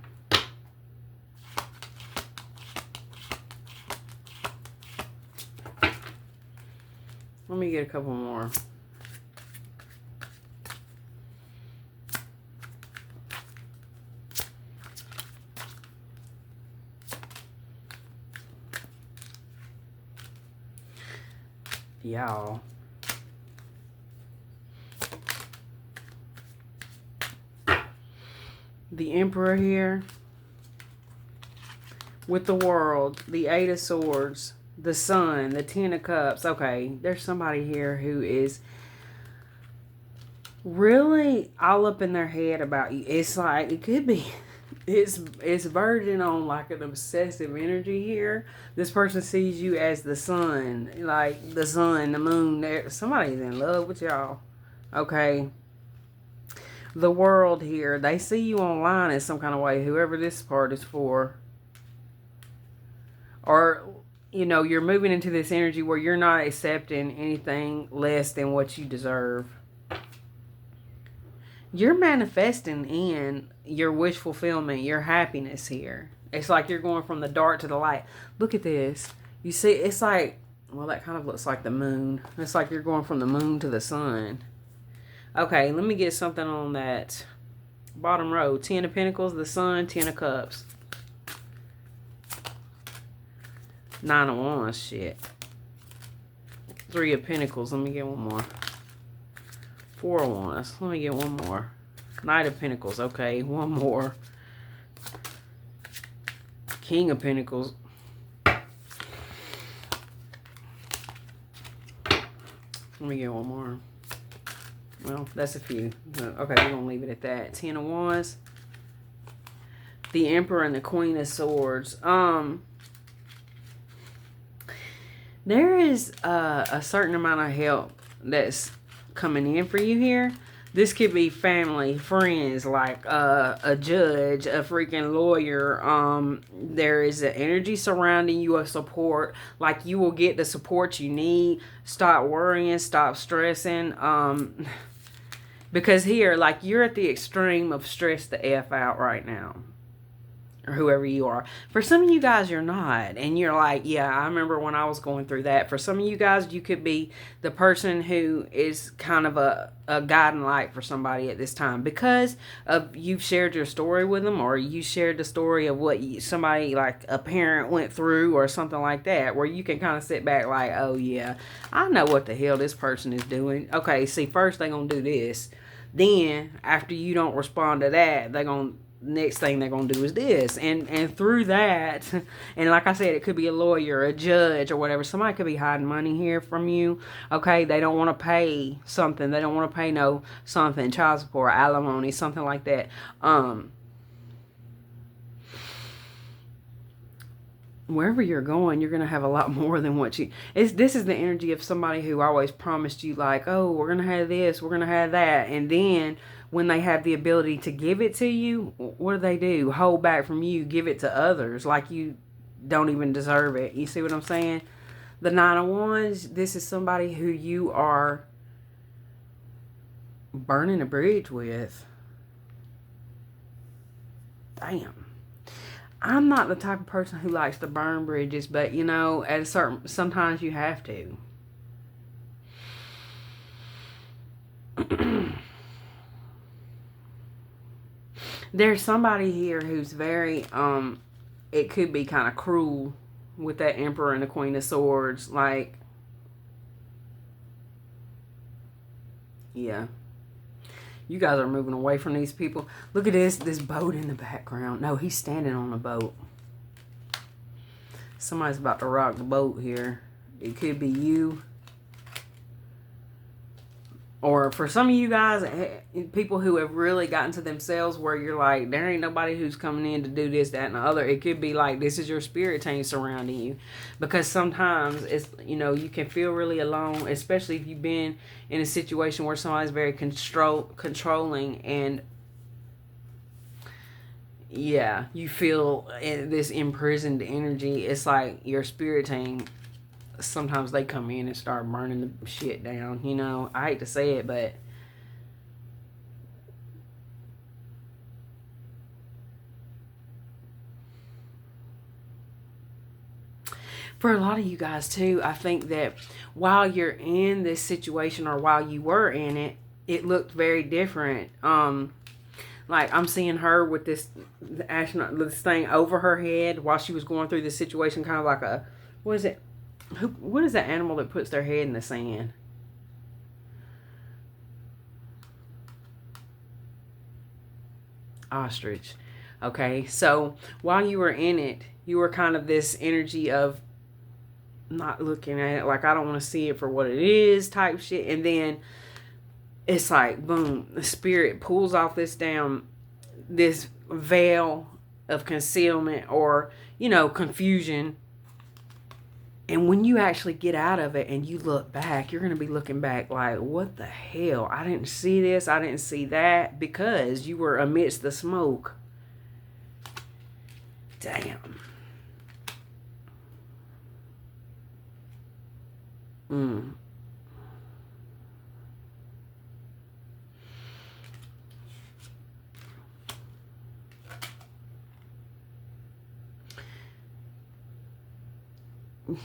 Let me get a couple more. Y'all. The Emperor here. With the World. The Eight of Swords. The Sun, the Ten of Cups. Okay, there's somebody here who is really all up in their head about you. It's like, it could be, it's verging on like an obsessive energy here. This person sees you as the sun, like the sun, the moon. Somebody's in love with y'all. Okay. The World here. They see you online in some kind of way, whoever this part is for. Or, you know, you're moving into this energy where you're not accepting anything less than what you deserve. You're manifesting in your wish fulfillment, your happiness here. It's like you're going from the dark to the light. Look at this. You see, it's like, well, that kind of looks like the moon. It's like you're going from the moon to the sun. Okay, let me get something on that bottom row. 10 of Pentacles, the Sun, 10 of Cups. 9 of Wands, shit. 3 of Pentacles, let me get one more. 4 of Wands, let me get one more. Knight of Pentacles, okay, one more. King of Pentacles. Let me get one more. Well, that's a few. Okay, we're going to leave it at that. 10 of Wands. The Emperor and the Queen of Swords. There is a certain amount of help that's coming in for you here. This could be family, friends, like a judge, a freaking lawyer. There is an energy surrounding you of support. Like you will get the support you need. Stop worrying. Stop stressing. Because here, like you're at the extreme of stress the F out right now. or whoever you are. For some of you guys, you're not. And you're like, yeah, I remember when I was going through that. For some of you guys, you could be the person who is kind of a guiding light for somebody at this time because of you've shared your story with them, or you shared the story of what somebody like a parent went through or something like that, where you can kind of sit back like, oh yeah, I know what the hell this person is doing. Okay, see, first they're going to do this. Then after you don't respond to that, they're going to next thing they're gonna do is this, and through that, and like I said, it could be a lawyer, a judge, or whatever. Somebody could be hiding money here from you. Okay, they don't want to pay something. They don't want to pay no something, child support, alimony, something like that. Wherever you're going, you're going to have a lot more than what you... This is the energy of somebody who always promised you, like, oh, we're going to have this, we're going to have that. And then when they have the ability to give it to you, what do? Hold back from you, give it to others like you don't even deserve it. You see what I'm saying? The Nine of Wands, this is somebody who you are burning a bridge with. Damn. I'm not the type of person who likes to burn bridges, but you know, at a certain, sometimes you have to. There's somebody here who's very, it could be kind of cruel with that Emperor and the Queen of Swords. Like, yeah. You guys are moving away from these people. Look at this boat in the background. No, he's standing on the boat. Somebody's about to rock the boat here. It could be you. Or for some of you guys, people who have really gotten to themselves where you're like, there ain't nobody who's coming in to do this, that, and the other. It could be like, this is your spirit team surrounding you. Because sometimes, it's, you know, you can feel really alone, especially if you've been in a situation where somebody's very controlling, and yeah, you feel this imprisoned energy. It's like your spirit team, sometimes they come in and start burning the shit down, you know. I hate to say it, but for a lot of you guys too, I think that while you're in this situation, or while you were in it, it looked very different. Like, I'm seeing her with this astronaut, this thing over her head while she was going through this situation, kind of like a, what is it? What is that animal that puts their head in the sand? Ostrich. Okay, so while you were in it, you were kind of this energy of not looking at it, like, I don't want to see it for what it is type shit. And then it's like, boom, the spirit pulls off this veil of concealment, or, you know, confusion. And when you actually get out of it and you look back, you're going to be looking back like, what the hell? I didn't see this. I didn't see that, because you were amidst the smoke. Damn.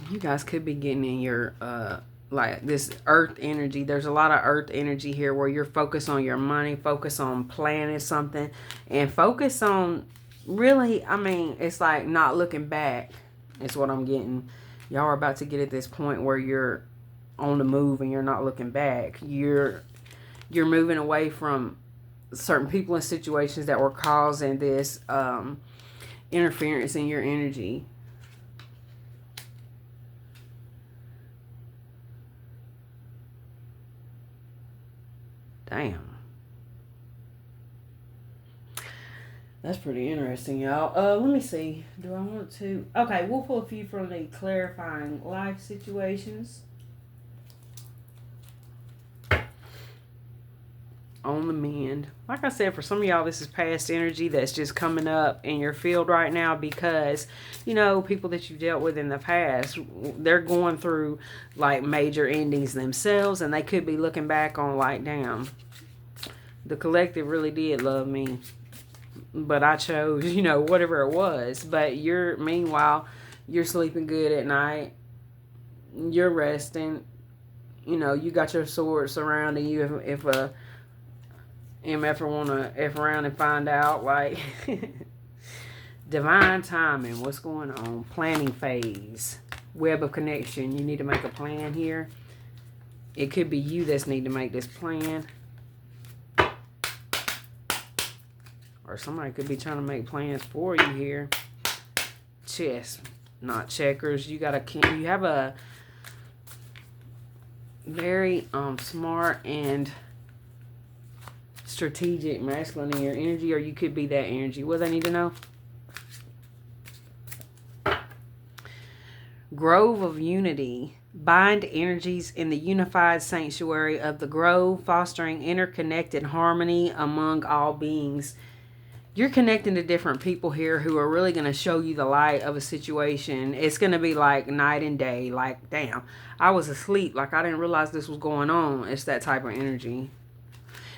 You guys could be getting in your like this earth energy. There's a lot of earth energy here where you're focused on your money, focus on planning something, and focus on really, I mean, it's like not looking back is what I'm getting. Y'all are about to get at this point where you're on the move and you're not looking back. You're moving away from certain people and situations that were causing this interference in your energy. Damn. That's pretty interesting, y'all. Let me see. Do I want to... Okay, we'll pull a few from the clarifying life situations. On the mend. Like I said, for some of y'all, this is past energy that's just coming up in your field right now, because, you know, people that you dealt with in the past, they're going through like major endings themselves, and they could be looking back on like, damn, the collective really did love me. but I chose, whatever it was. But meanwhile, you're sleeping good at night. You're resting. You got your sword surrounding you if a MF want to F around and find out, like, divine timing, what's going on, planning phase, web of connection. You need to make a plan here. It could be you that's need to make this plan. Or somebody could be trying to make plans for you here. Chess, not checkers. You have a very smart and strategic masculine in your energy, or you could be that energy. What do they need to know? Grove of unity. Bind energies in the unified sanctuary of the grove, fostering interconnected harmony among all beings. You're connecting to different people here who are really going to show you the light of a situation. It's going to be like night and day. Like, damn, I was asleep. Like, I didn't realize this was going on. It's that type of energy.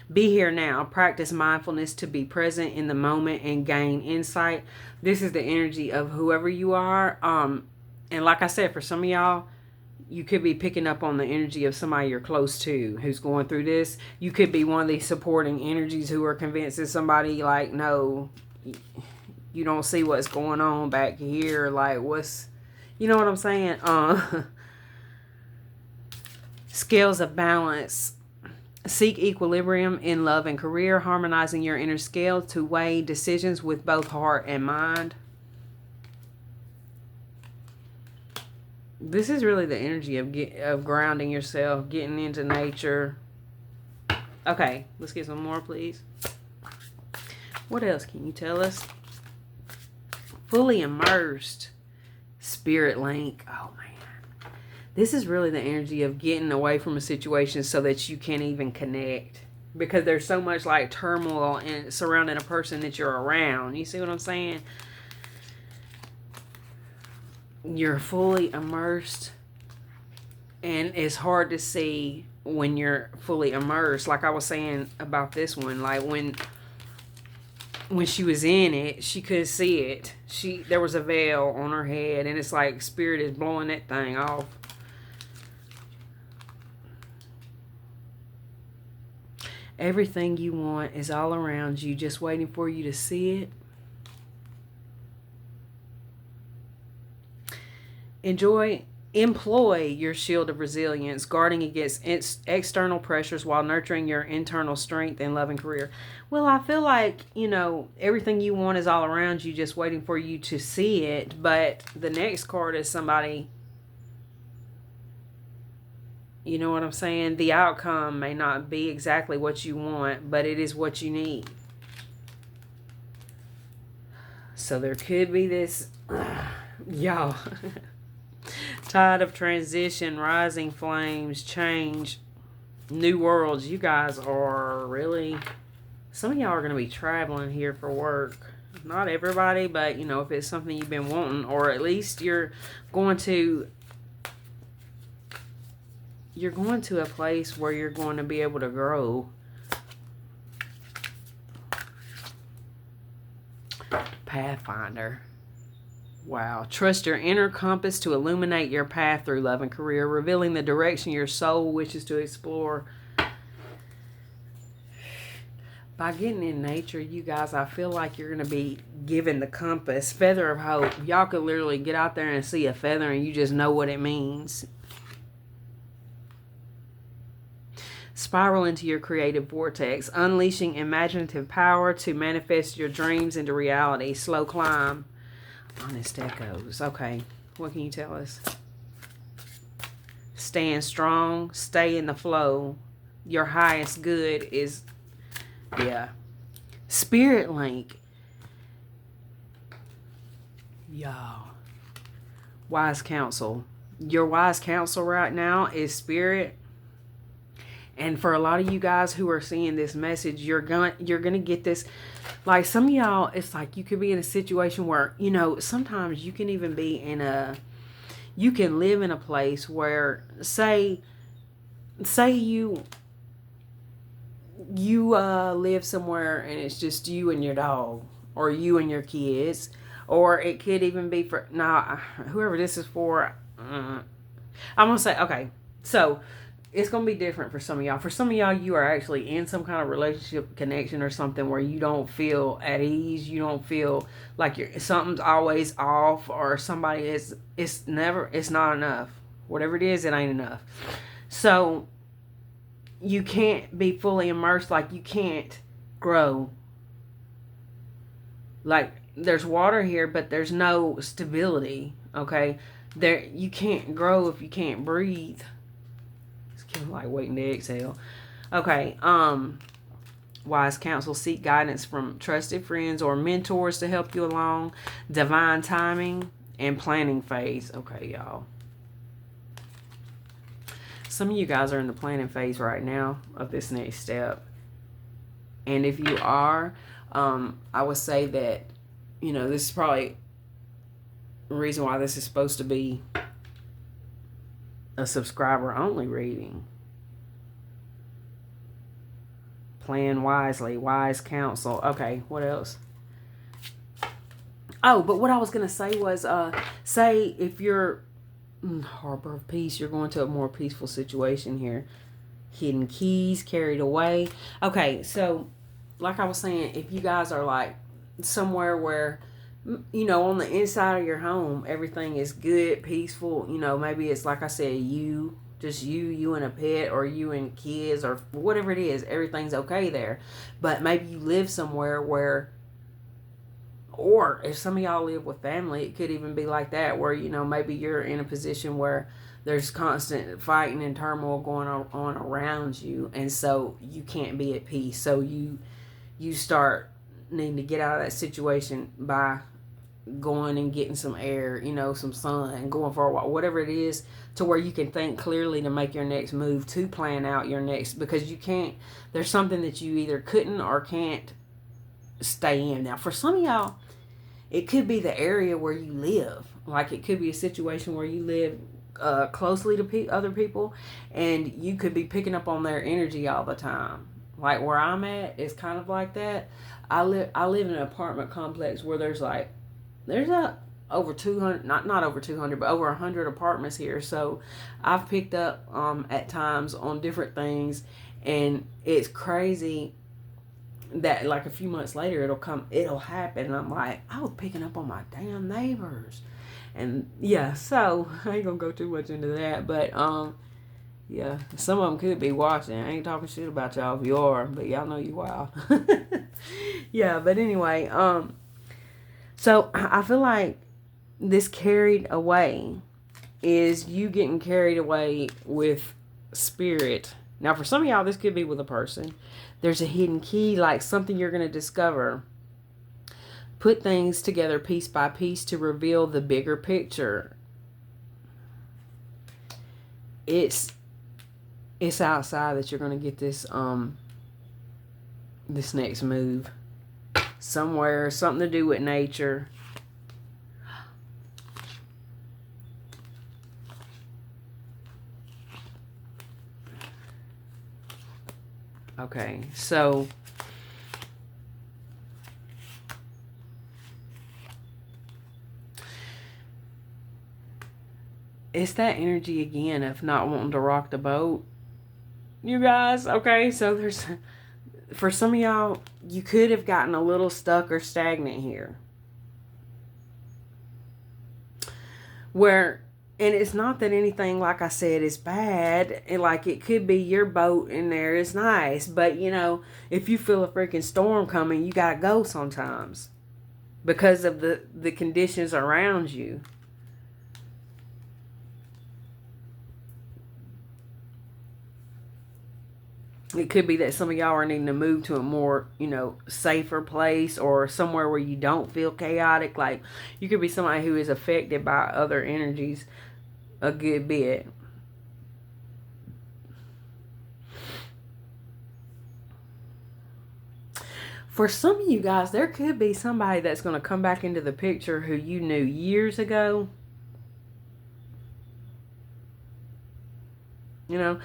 Be here now. Practice mindfulness to be present in the moment and gain insight. This is the energy of whoever you are. And like I said, for some of y'all, you could be picking up on the energy of somebody you're close to who's going through this. You could be one of these supporting energies who are convincing somebody like, no, you don't see what's going on back here. Like, you know what I'm saying? Scales of balance. Seek equilibrium in love and career, harmonizing your inner scale to weigh decisions with both heart and mind. This is really the energy of grounding yourself, getting into nature. Okay, let's get some more, please. What else can you tell us? Fully immersed. Spirit link. Oh, man. This is really the energy of getting away from a situation so that you can't even connect. Because there's so much like turmoil and surrounding a person that you're around. You see what I'm saying? You're fully immersed, and it's hard to see when you're fully immersed. Like I was saying about this one, like when she was in it, she could see it. There was a veil on her head, and it's like spirit is blowing that thing off. Everything you want is all around you, just waiting for you to see it. Employ your shield of resilience, guarding against external pressures while nurturing your internal strength and loving career. Well, I feel like, everything you want is all around you, just waiting for you to see it. But the next card is somebody, you know what I'm saying? The outcome may not be exactly what you want, but it is what you need. So there could be this, y'all. Tide of transition, rising flames, change, new worlds. You guys are really, some of y'all are going to be traveling here for work. Not everybody, but if it's something you've been wanting, or at least you're going to a place where you're going to be able to grow. Pathfinder. Wow. Trust your inner compass to illuminate your path through love and career, revealing the direction your soul wishes to explore. By getting in nature, you guys, I feel like you're going to be given the compass. Feather of hope. Y'all could literally get out there and see a feather and you just know what it means. Spiral into your creative vortex, unleashing imaginative power to manifest your dreams into reality. Slow climb. Honest echoes. Okay, what can you tell us? Stand strong, stay in the flow. Your highest good is, Spirit link. Y'all. Wise counsel. Your wise counsel right now is spirit. And for a lot of you guys who are seeing this message, you're gonna get this. Like some of y'all, it's like you could be in a situation where, sometimes you can even be you can live in a place where, say you you live somewhere and it's just you and your dog, or you and your kids, or it could even be for now, whoever this is for. I'm gonna say, okay, so it's gonna be different for some of y'all. For some of y'all, you are actually in some kind of relationship connection or something where you don't feel at ease. You don't feel like something's always off, or somebody is. It's not enough. Whatever it is, it ain't enough. So you can't be fully immersed. Like, you can't grow. Like, there's water here, but there's no stability. Okay, you can't grow if you can't breathe. It's kind of like waiting to exhale. Okay. Wise counsel: seek guidance from trusted friends or mentors to help you along. Divine timing and planning phase. Okay, y'all. Some of you guys are in the planning phase right now of this next step. And if you are, I would say that, this is probably the reason why this is supposed to be a subscriber only reading. Plan wisely, wise counsel. Okay, what else? Oh, but what I was going to say was, say if you're harbor of peace, you're going to a more peaceful situation here. Hidden keys, carried away. Okay, so like I was saying, if you guys are like somewhere where, on the inside of your home, everything is good, peaceful, maybe it's like I said, just you and a pet, or you and kids, or whatever it is, everything's okay there. But maybe you live somewhere where, or if some of y'all live with family, it could even be like that, where, maybe you're in a position where there's constant fighting and turmoil going on around you, and so you can't be at peace. So you start needing to get out of that situation by going and getting some air, some sun, and going for a while, whatever it is, to where you can think clearly to make your next move, to plan out your next, because there's something that you either couldn't or can't stay in. Now, for some of y'all, it could be the area where you live. Like, it could be a situation where you live closely to other people, and you could be picking up on their energy all the time. Like where I'm at, it's kind of like that. I live in an apartment complex where there's over 200, not over 200, but over 100 apartments here. So I've picked up at times on different things, and it's crazy that like a few months later it'll happen, and I'm like, I was picking up on my damn neighbors. And yeah, so I ain't gonna go too much into that, but yeah, some of them could be watching. I ain't talking shit about y'all if you are, but y'all know you wild. Yeah, but anyway, so I feel like this carried away is you getting carried away with spirit. Now, for some of y'all, this could be with a person. There's a hidden key, like something you're going to discover. Put things together piece by piece to reveal the bigger picture. It's outside that you're going to get this this next move. Somewhere, something to do with nature. Okay, so it's that energy again of not wanting to rock the boat, you guys. Okay, so for some of y'all, you could have gotten a little stuck or stagnant here. And it's not that anything, like I said, is bad. Like, it could be your boat in there is nice. But, if you feel a freaking storm coming, you got to go sometimes. Because of the conditions around you. It could be that some of y'all are needing to move to a more, safer place, or somewhere where you don't feel chaotic. Like, you could be somebody who is affected by other energies a good bit. For some of you guys, there could be somebody that's going to come back into the picture who you knew years ago. You know,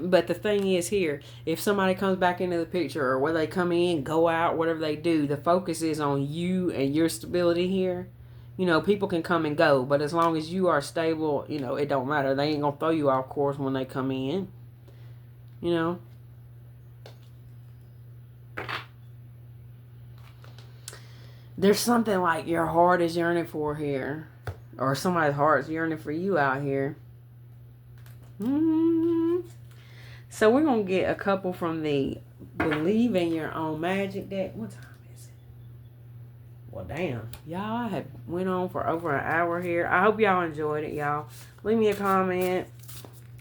but the thing is here, if somebody comes back into the picture, or whether they come in, go out, whatever they do, the focus is on you and your stability here. You know, people can come and go, but as long as you are stable, you know, it don't matter. They ain't gonna throw you off course when they come in. You know. There's something like your heart is yearning for here. Or somebody's heart's yearning for you out here. So we're going to get a couple from the Believe in Your Own Magic deck. What time is it? Well, damn. Y'all, I have went on for over an hour here. I hope y'all enjoyed it, y'all. Leave me a comment.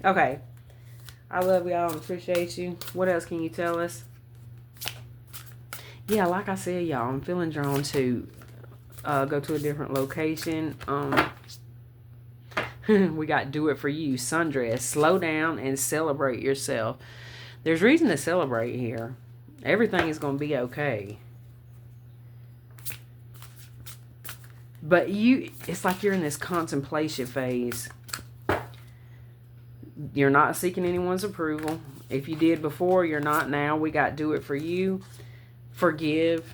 Okay. I love y'all and appreciate you. What else can you tell us? Yeah, like I said, y'all, I'm feeling drawn to go to a different location. We got Do It For You, Sundress. Slow down and celebrate yourself. There's reason to celebrate here. Everything is going to be okay. But it's like you're in this contemplation phase. You're not seeking anyone's approval. If you did before, you're not now. We got Do It For You. Forgive.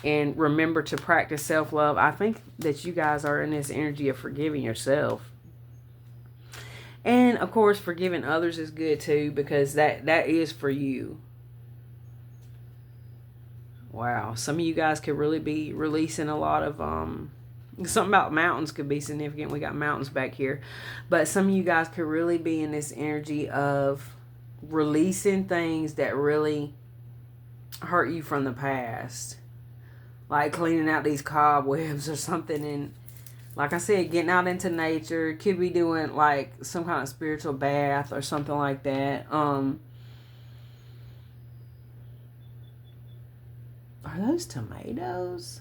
And remember to practice self-love. I think that you guys are in this energy of forgiving yourself. And, of course, forgiving others is good, too, because that is for you. Wow. Some of you guys could really be releasing a lot of, something about mountains could be significant. We got mountains back here. But some of you guys could really be in this energy of releasing things that really hurt you from the past. Like cleaning out these cobwebs or something. And like I said, getting out into nature. Could be doing like some kind of spiritual bath or something like that. Are those tomatoes?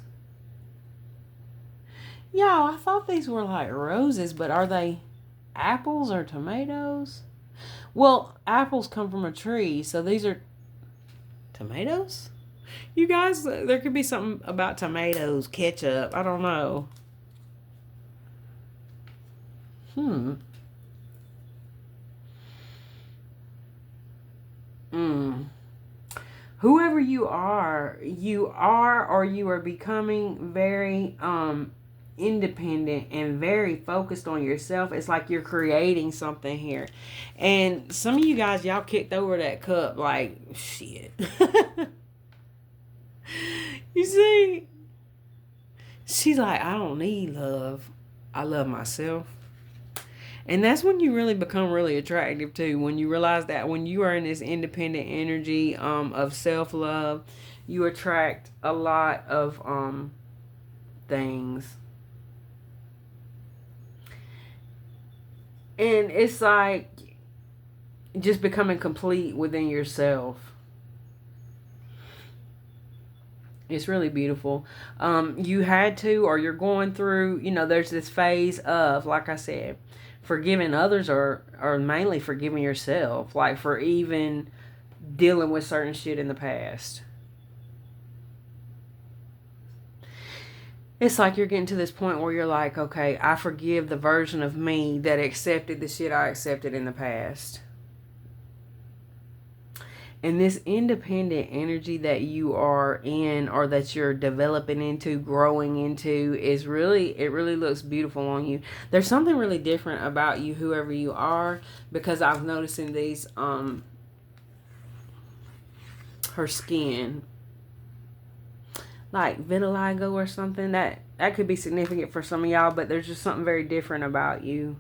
Y'all, I thought these were like roses, but are they apples or tomatoes? Well, apples come from a tree, so these are tomatoes? You guys, there could be something about tomatoes, ketchup, I don't know. Whoever you are or you are becoming very independent and very focused on yourself. It's like you're creating something here. And some of you guys, y'all kicked over that cup like shit. You see? She's like, I don't need love. I love myself. And that's when you really become really attractive too. When you realize that when you are in this independent energy of self-love, you attract a lot of things. And it's like just becoming complete within yourself. It's really beautiful. You had to, or you're going through, there's this phase of, like I said, forgiving others or mainly forgiving yourself. Like for even dealing with certain shit in the past. It's like you're getting to this point where you're like, okay, I forgive the version of me that accepted the shit I accepted in the past. And this independent energy that you are in or that you're developing into, growing into, it really looks beautiful on you. There's something really different about you, whoever you are, because I've noticed in these, her skin, like vitiligo or something, that could be significant for some of y'all, but there's just something very different about you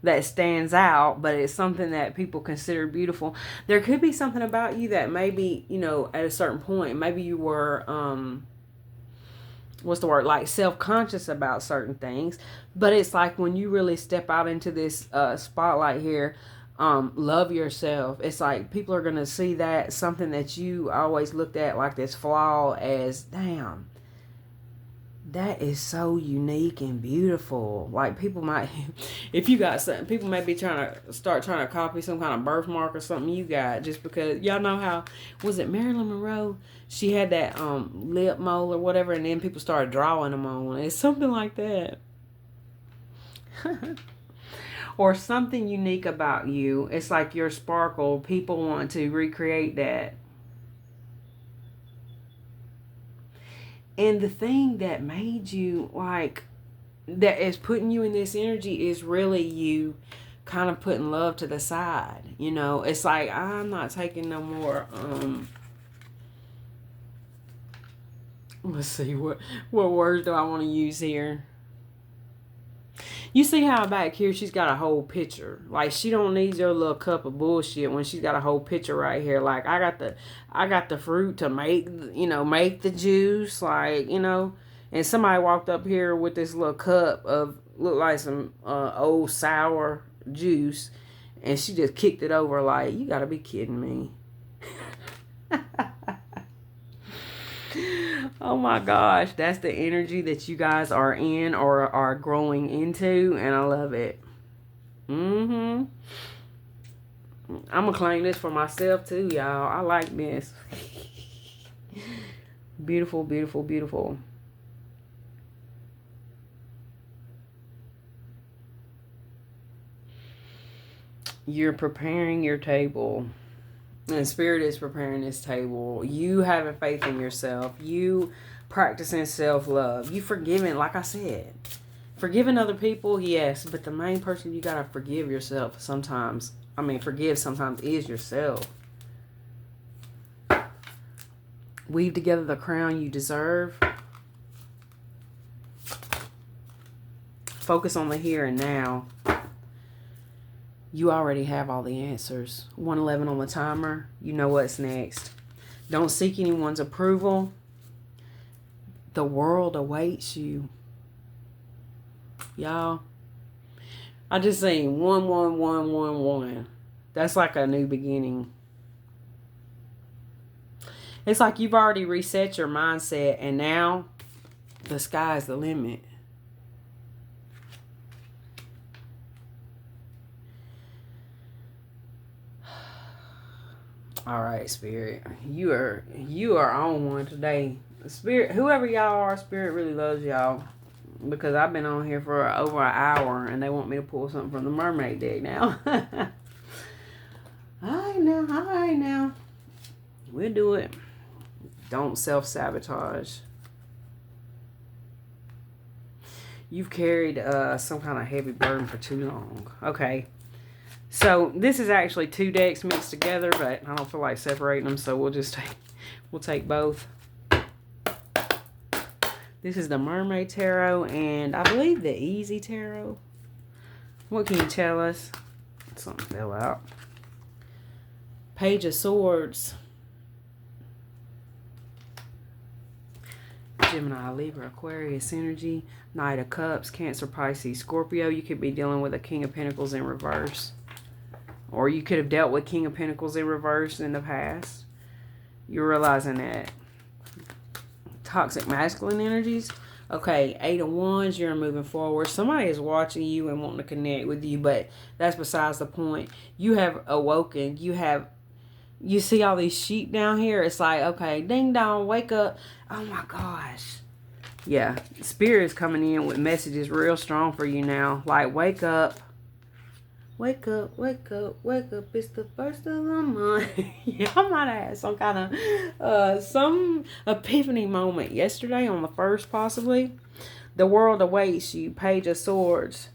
that stands out, but it's something that people consider beautiful. There could be something about you that maybe, at a certain point, maybe you were, like self-conscious about certain things, but it's like when you really step out into this spotlight here, love yourself. It's like people are going to see that something that you always looked at like this flaw as, damn, that is so unique and beautiful. Like people might, if you got something, people may be trying to copy some kind of birthmark or something you got, just because y'all know how, was it Marilyn Monroe? She had that lip mole or whatever, and then people started drawing them on. It's something like that. or something unique about you. It's like your sparkle. People want to recreate that. And the thing that made you like, that is putting you in this energy is really you kind of putting love to the side. You know, it's like, I'm not taking no more, let's see, what words do I want to use here? You see how back here she's got a whole pitcher. Like, she don't need your little cup of bullshit when she's got a whole pitcher right here. Like, I got the fruit to make, make the juice. Like, and somebody walked up here with this little cup of, look like some old sour juice, and she just kicked it over. Like, you gotta be kidding me. Oh my gosh, that's the energy that you guys are in or are growing into, and I love it. I'm gonna claim this for myself too, y'all. I like this. Beautiful, beautiful, beautiful. You're preparing your table. And Spirit is preparing this table. You having faith in yourself. You practicing self-love. You forgiving, like I said. Forgiving other people, yes. But the main person you got to forgive yourself sometimes. Forgive sometimes is yourself. Weave together the crown you deserve. Focus on the here and now. You already have all the answers. 111 on the timer. You know what's next. Don't seek anyone's approval. The world awaits you. Y'all, I just seen 11111. That's like a new beginning. It's like you've already reset your mindset, and now the sky's the limit. All right, Spirit, you are on one today. Spirit, whoever y'all are, Spirit really loves y'all, because I've been on here for over an hour and they want me to pull something from the mermaid deck now. All right now, we'll do it. Don't self-sabotage. You've carried some kind of heavy burden for too long. Okay. So this is actually two decks mixed together, but I don't feel like separating them, so we'll take both. This is the Mermaid Tarot, and I believe the Easy Tarot. What can you tell us? Something fell out. Page of Swords. Gemini, Libra, Aquarius energy. Knight of Cups, Cancer, Pisces, Scorpio. You could be dealing with a King of Pentacles in reverse. Or you could have dealt with King of Pentacles in reverse in the past. You're realizing that. Toxic masculine energies. Okay, 8 of Wands, you're moving forward. Somebody is watching you and wanting to connect with you, but that's besides the point. You have awoken. You see all these sheep down here. It's like, okay, ding dong, wake up. Oh my gosh. Yeah, Spirit is coming in with messages real strong for you now. Like, wake up. Wake up, wake up, wake up. It's the first of the month. Yeah, I might have had some kind of, some epiphany moment yesterday on the 1st, possibly. The world awaits you. Page of Swords.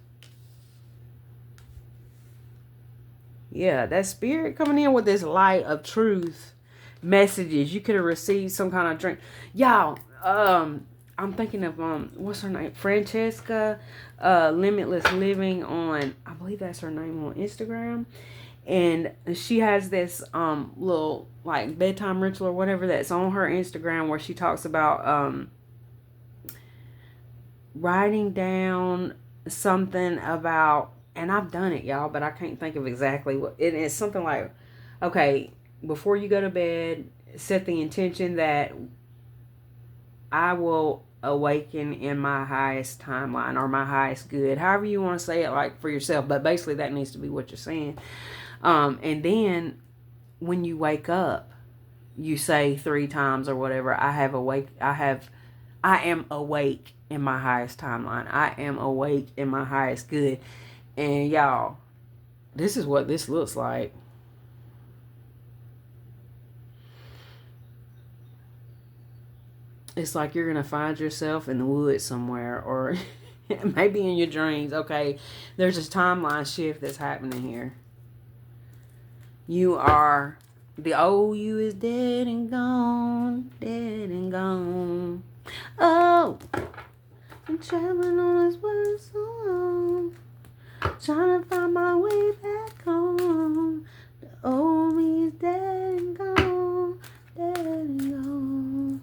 Yeah, that Spirit coming in with this light of truth messages. You could have received some kind of drink. Y'all, I'm thinking of, what's her name? Francesca, Limitless Living on, I believe that's her name on Instagram. And she has this, little, like, bedtime ritual or whatever that's on her Instagram where she talks about, writing down something about, and I've done it, y'all, but I can't think of exactly what, it is something like, okay, before you go to bed, set the intention that I will awaken in my highest timeline or my highest good, however you want to say it, like, for yourself, but basically that needs to be what you're saying. And then when you wake up, you say 3 times or whatever, I am awake in my highest timeline. I am awake in my highest good. And y'all, this is what this looks like. It's like you're going to find yourself in the woods somewhere, or maybe in your dreams. Okay, there's this timeline shift that's happening here. You are, the old you is dead and gone, dead and gone. Oh, I'm traveling on this world so long, trying to find my way back home. The old me is dead and gone, dead and gone.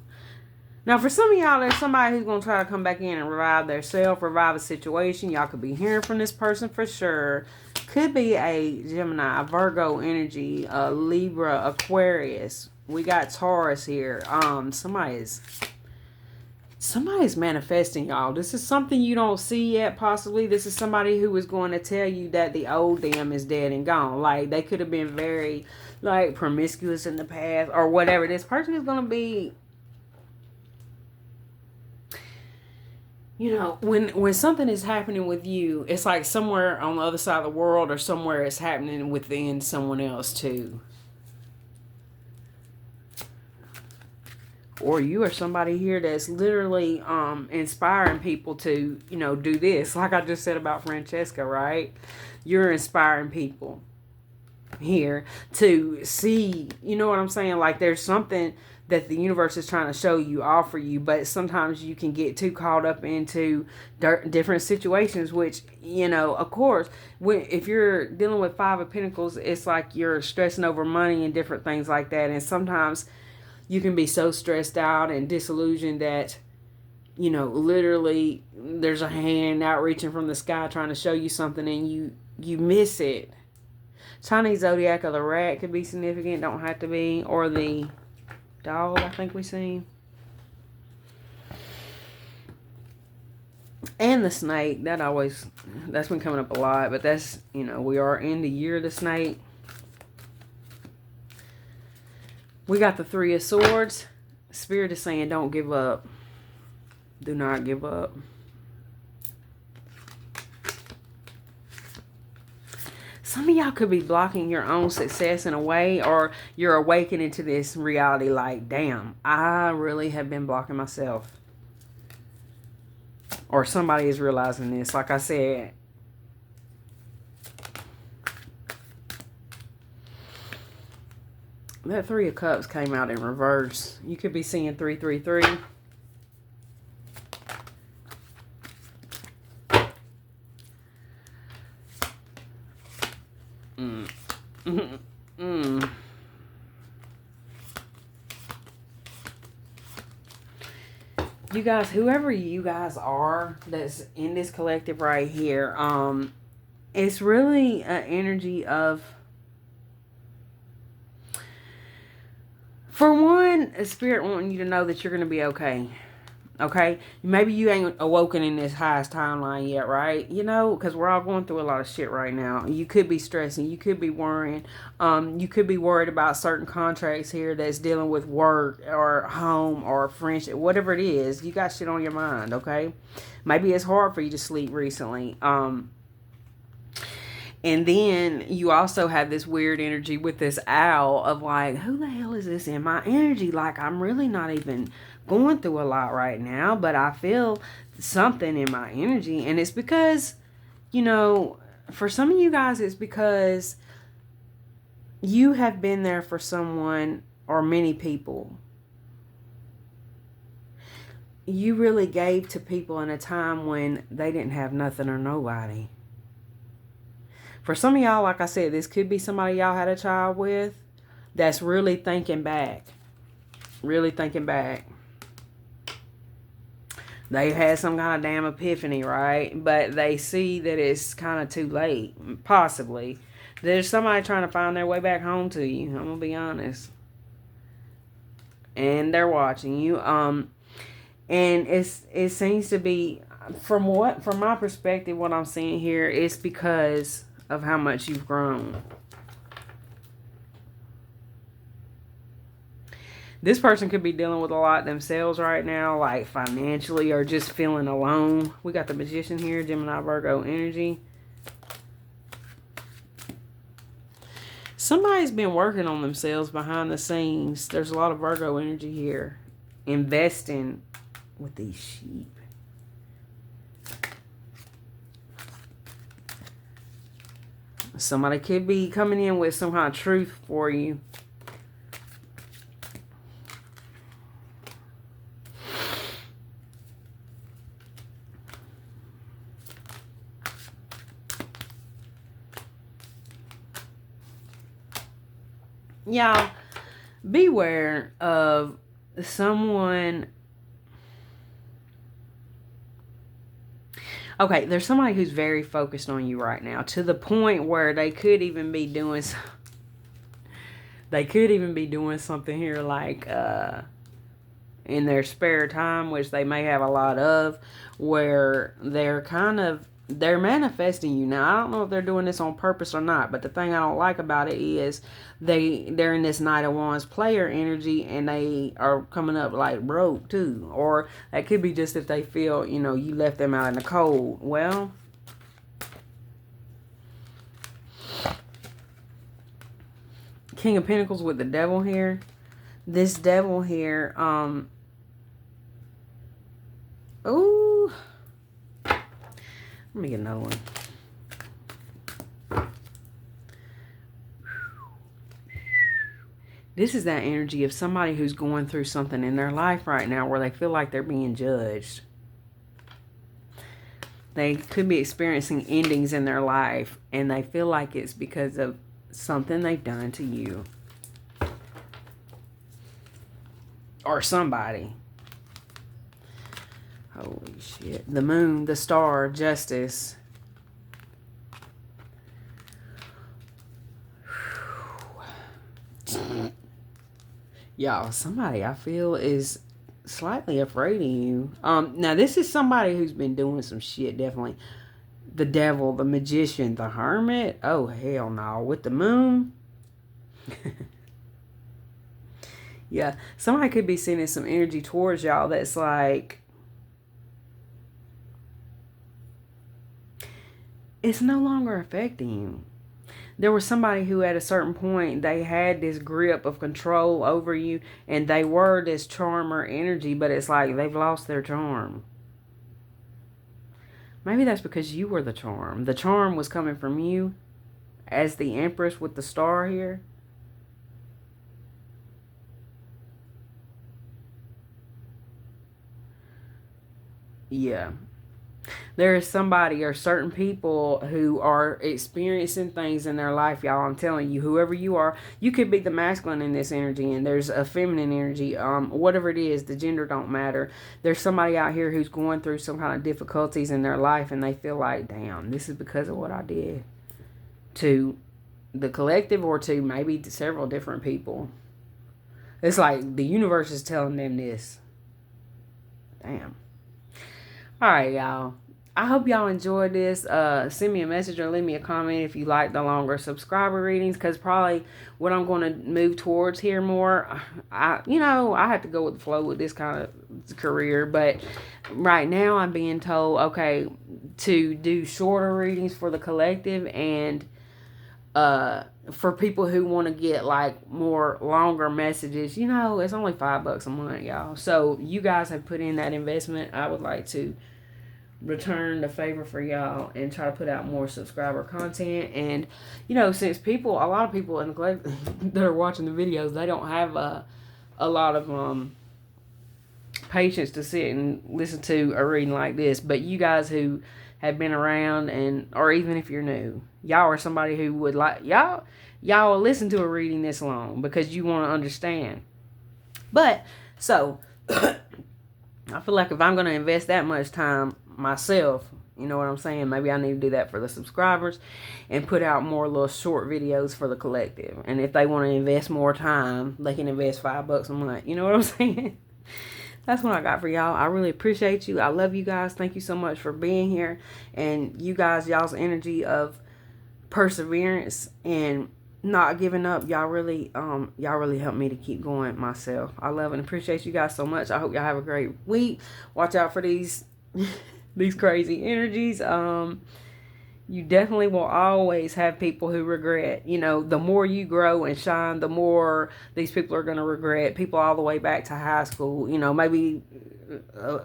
Now, for some of y'all, there's somebody who's going to try to come back in and revive their self, revive a situation. Y'all could be hearing from this person for sure. Could be a Gemini, a Virgo energy, a Libra, Aquarius. We got Taurus here. Somebody's manifesting, y'all. This is something you don't see yet, possibly. This is somebody who is going to tell you that the old them is dead and gone. Like, they could have been very, like, promiscuous in the past or whatever. This person is going to be, you know, when something is happening with you, it's like somewhere on the other side of the world or somewhere it's happening within someone else too. Or you are somebody here that's literally inspiring people to, you know, do this. Like I just said about Francesca, right? You're inspiring people here to see, you know what I'm saying? Like there's something that the universe is trying to show you, offer you, but sometimes you can get too caught up into different situations, which, you know, of course, if you're dealing with Five of Pentacles, it's like you're stressing over money and different things like that, and sometimes you can be so stressed out and disillusioned that, you know, literally there's a hand out reaching from the sky trying to show you something and you miss it. Chinese zodiac of the rat could be significant, don't have to be, or the dog, I think we seen. And the snake, that's been coming up a lot, but that's, you know, we are in the year of the snake. We got the Three of Swords. Spirit is saying don't give up. Do not give up. Some of y'all could be blocking your own success in a way, or you're awakening to this reality like, damn, I really have been blocking myself. Or somebody is realizing this. Like I said, that Three of Cups came out in reverse. You could be seeing 333. You guys, whoever you guys are that's in this collective right here, it's really an energy of, for one, a spirit wanting you to know that you're going to be okay. Okay? Maybe you ain't awoken in this highest timeline yet, right? You know, because we're all going through a lot of shit right now. You could be stressing. You could be worrying. You could be worried about certain contracts here that's dealing with work or home or friendship. Whatever it is, you got shit on your mind, okay? Maybe it's hard for you to sleep recently. And then you also have this weird energy with this owl of like, who the hell is this in my energy? Like, I'm really not even going through a lot right now, but I feel something in my energy. And it's because, you know, for some of you guys, it's because you have been there for someone or many people. You really gave to people in a time when they didn't have nothing or nobody. For some of y'all, like I said, this could be somebody y'all had a child with that's really thinking back. Really thinking back. They had some kind of damn epiphany, right? But they see that it's kind of too late. Possibly. There's somebody trying to find their way back home to you. I'm going to be honest. And they're watching you. And it seems to be, from my perspective, what I'm seeing here, it's because of how much you've grown. This person could be dealing with a lot themselves right now, like financially or just feeling alone. We got the Magician here, Gemini, Virgo energy. Somebody's been working on themselves behind the scenes. There's a lot of Virgo energy here. Investing with these sheep. Somebody could be coming in with some kind of truth for you. Y'all, beware of someone. Okay, there's somebody who's very focused on you right now, to the point where they could even be doing something here, like in their spare time, which they may have a lot of, where they're manifesting you. Now, I don't know if they're doing this on purpose or not, but the thing I don't like about it is they're in this Knight of Wands player energy, and they are coming up like broke too. Or that could be just if they feel, you left them out in the cold. Well, King of Pentacles with the Devil here. This Devil here, ooh. Let me get another one. This is that energy of somebody who's going through something in their life right now where they feel like they're being judged. They could be experiencing endings in their life, and they feel like it's because of something they've done to you. Or somebody. Holy shit. The Moon, the Star, Justice. Y'all, somebody I feel is slightly afraid of you. Now this is somebody who's been doing some shit, definitely. The Devil, the Magician, the Hermit. Oh, hell no. With the Moon. Yeah, somebody could be sending some energy towards y'all that's like, it's no longer affecting you. There was somebody who at a certain point, they had this grip of control over you, and they were this charmer energy, but it's like they've lost their charm. Maybe that's because you were the charm. The charm was coming from you as the Empress with the star here. Yeah. There is somebody or certain people who are experiencing things in their life, y'all. I'm telling you, whoever you are, you could be the masculine in this energy, and there's a feminine energy. Whatever it is, the gender don't matter. There's somebody out here who's going through some kind of difficulties in their life, and they feel like, damn, this is because of what I did to the collective, or to maybe to several different people. It's like the universe is telling them this. Damn. All right, y'all. I hope y'all enjoyed this. Send me a message or leave me a comment if you like the longer subscriber readings, because probably what I'm going to move towards here more. I have to go with the flow with this kind of career, but right now I'm being told, okay, to do shorter readings for the collective, and for people who want to get like more longer messages. It's only $5 a month, y'all. So you guys have put in that investment. I would like to return the favor for y'all and try to put out more subscriber content. And since a lot of people in the collective that are watching the videos, they don't have a lot of patience to sit and listen to a reading like this. But you guys who have been around, and or even if you're new, y'all are somebody who would like, y'all will listen to a reading this long because you want to understand. But so I feel like if I'm going to invest that much time myself, you know what I'm saying, maybe I need to do that for the subscribers and put out more little short videos for the collective. And if they want to invest more time, they can invest $5 a month. You know what I'm saying? That's what I got for y'all. I really appreciate you. I love you guys. Thank you so much for being here. And you guys, y'all's energy of perseverance and not giving up, y'all really helped me to keep going myself. I love and appreciate you guys so much. I hope y'all have a great week. Watch out for these these crazy energies. You definitely will always have people who regret. You know, the more you grow and shine, the more these people are going to regret. People all the way back to high school, you know, maybe uh,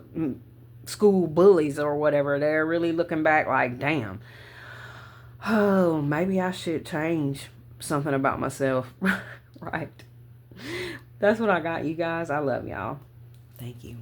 school bullies or whatever. They're really looking back like, damn, oh, maybe I should change something about myself. Right. That's what I got, you guys. I love y'all. Thank you.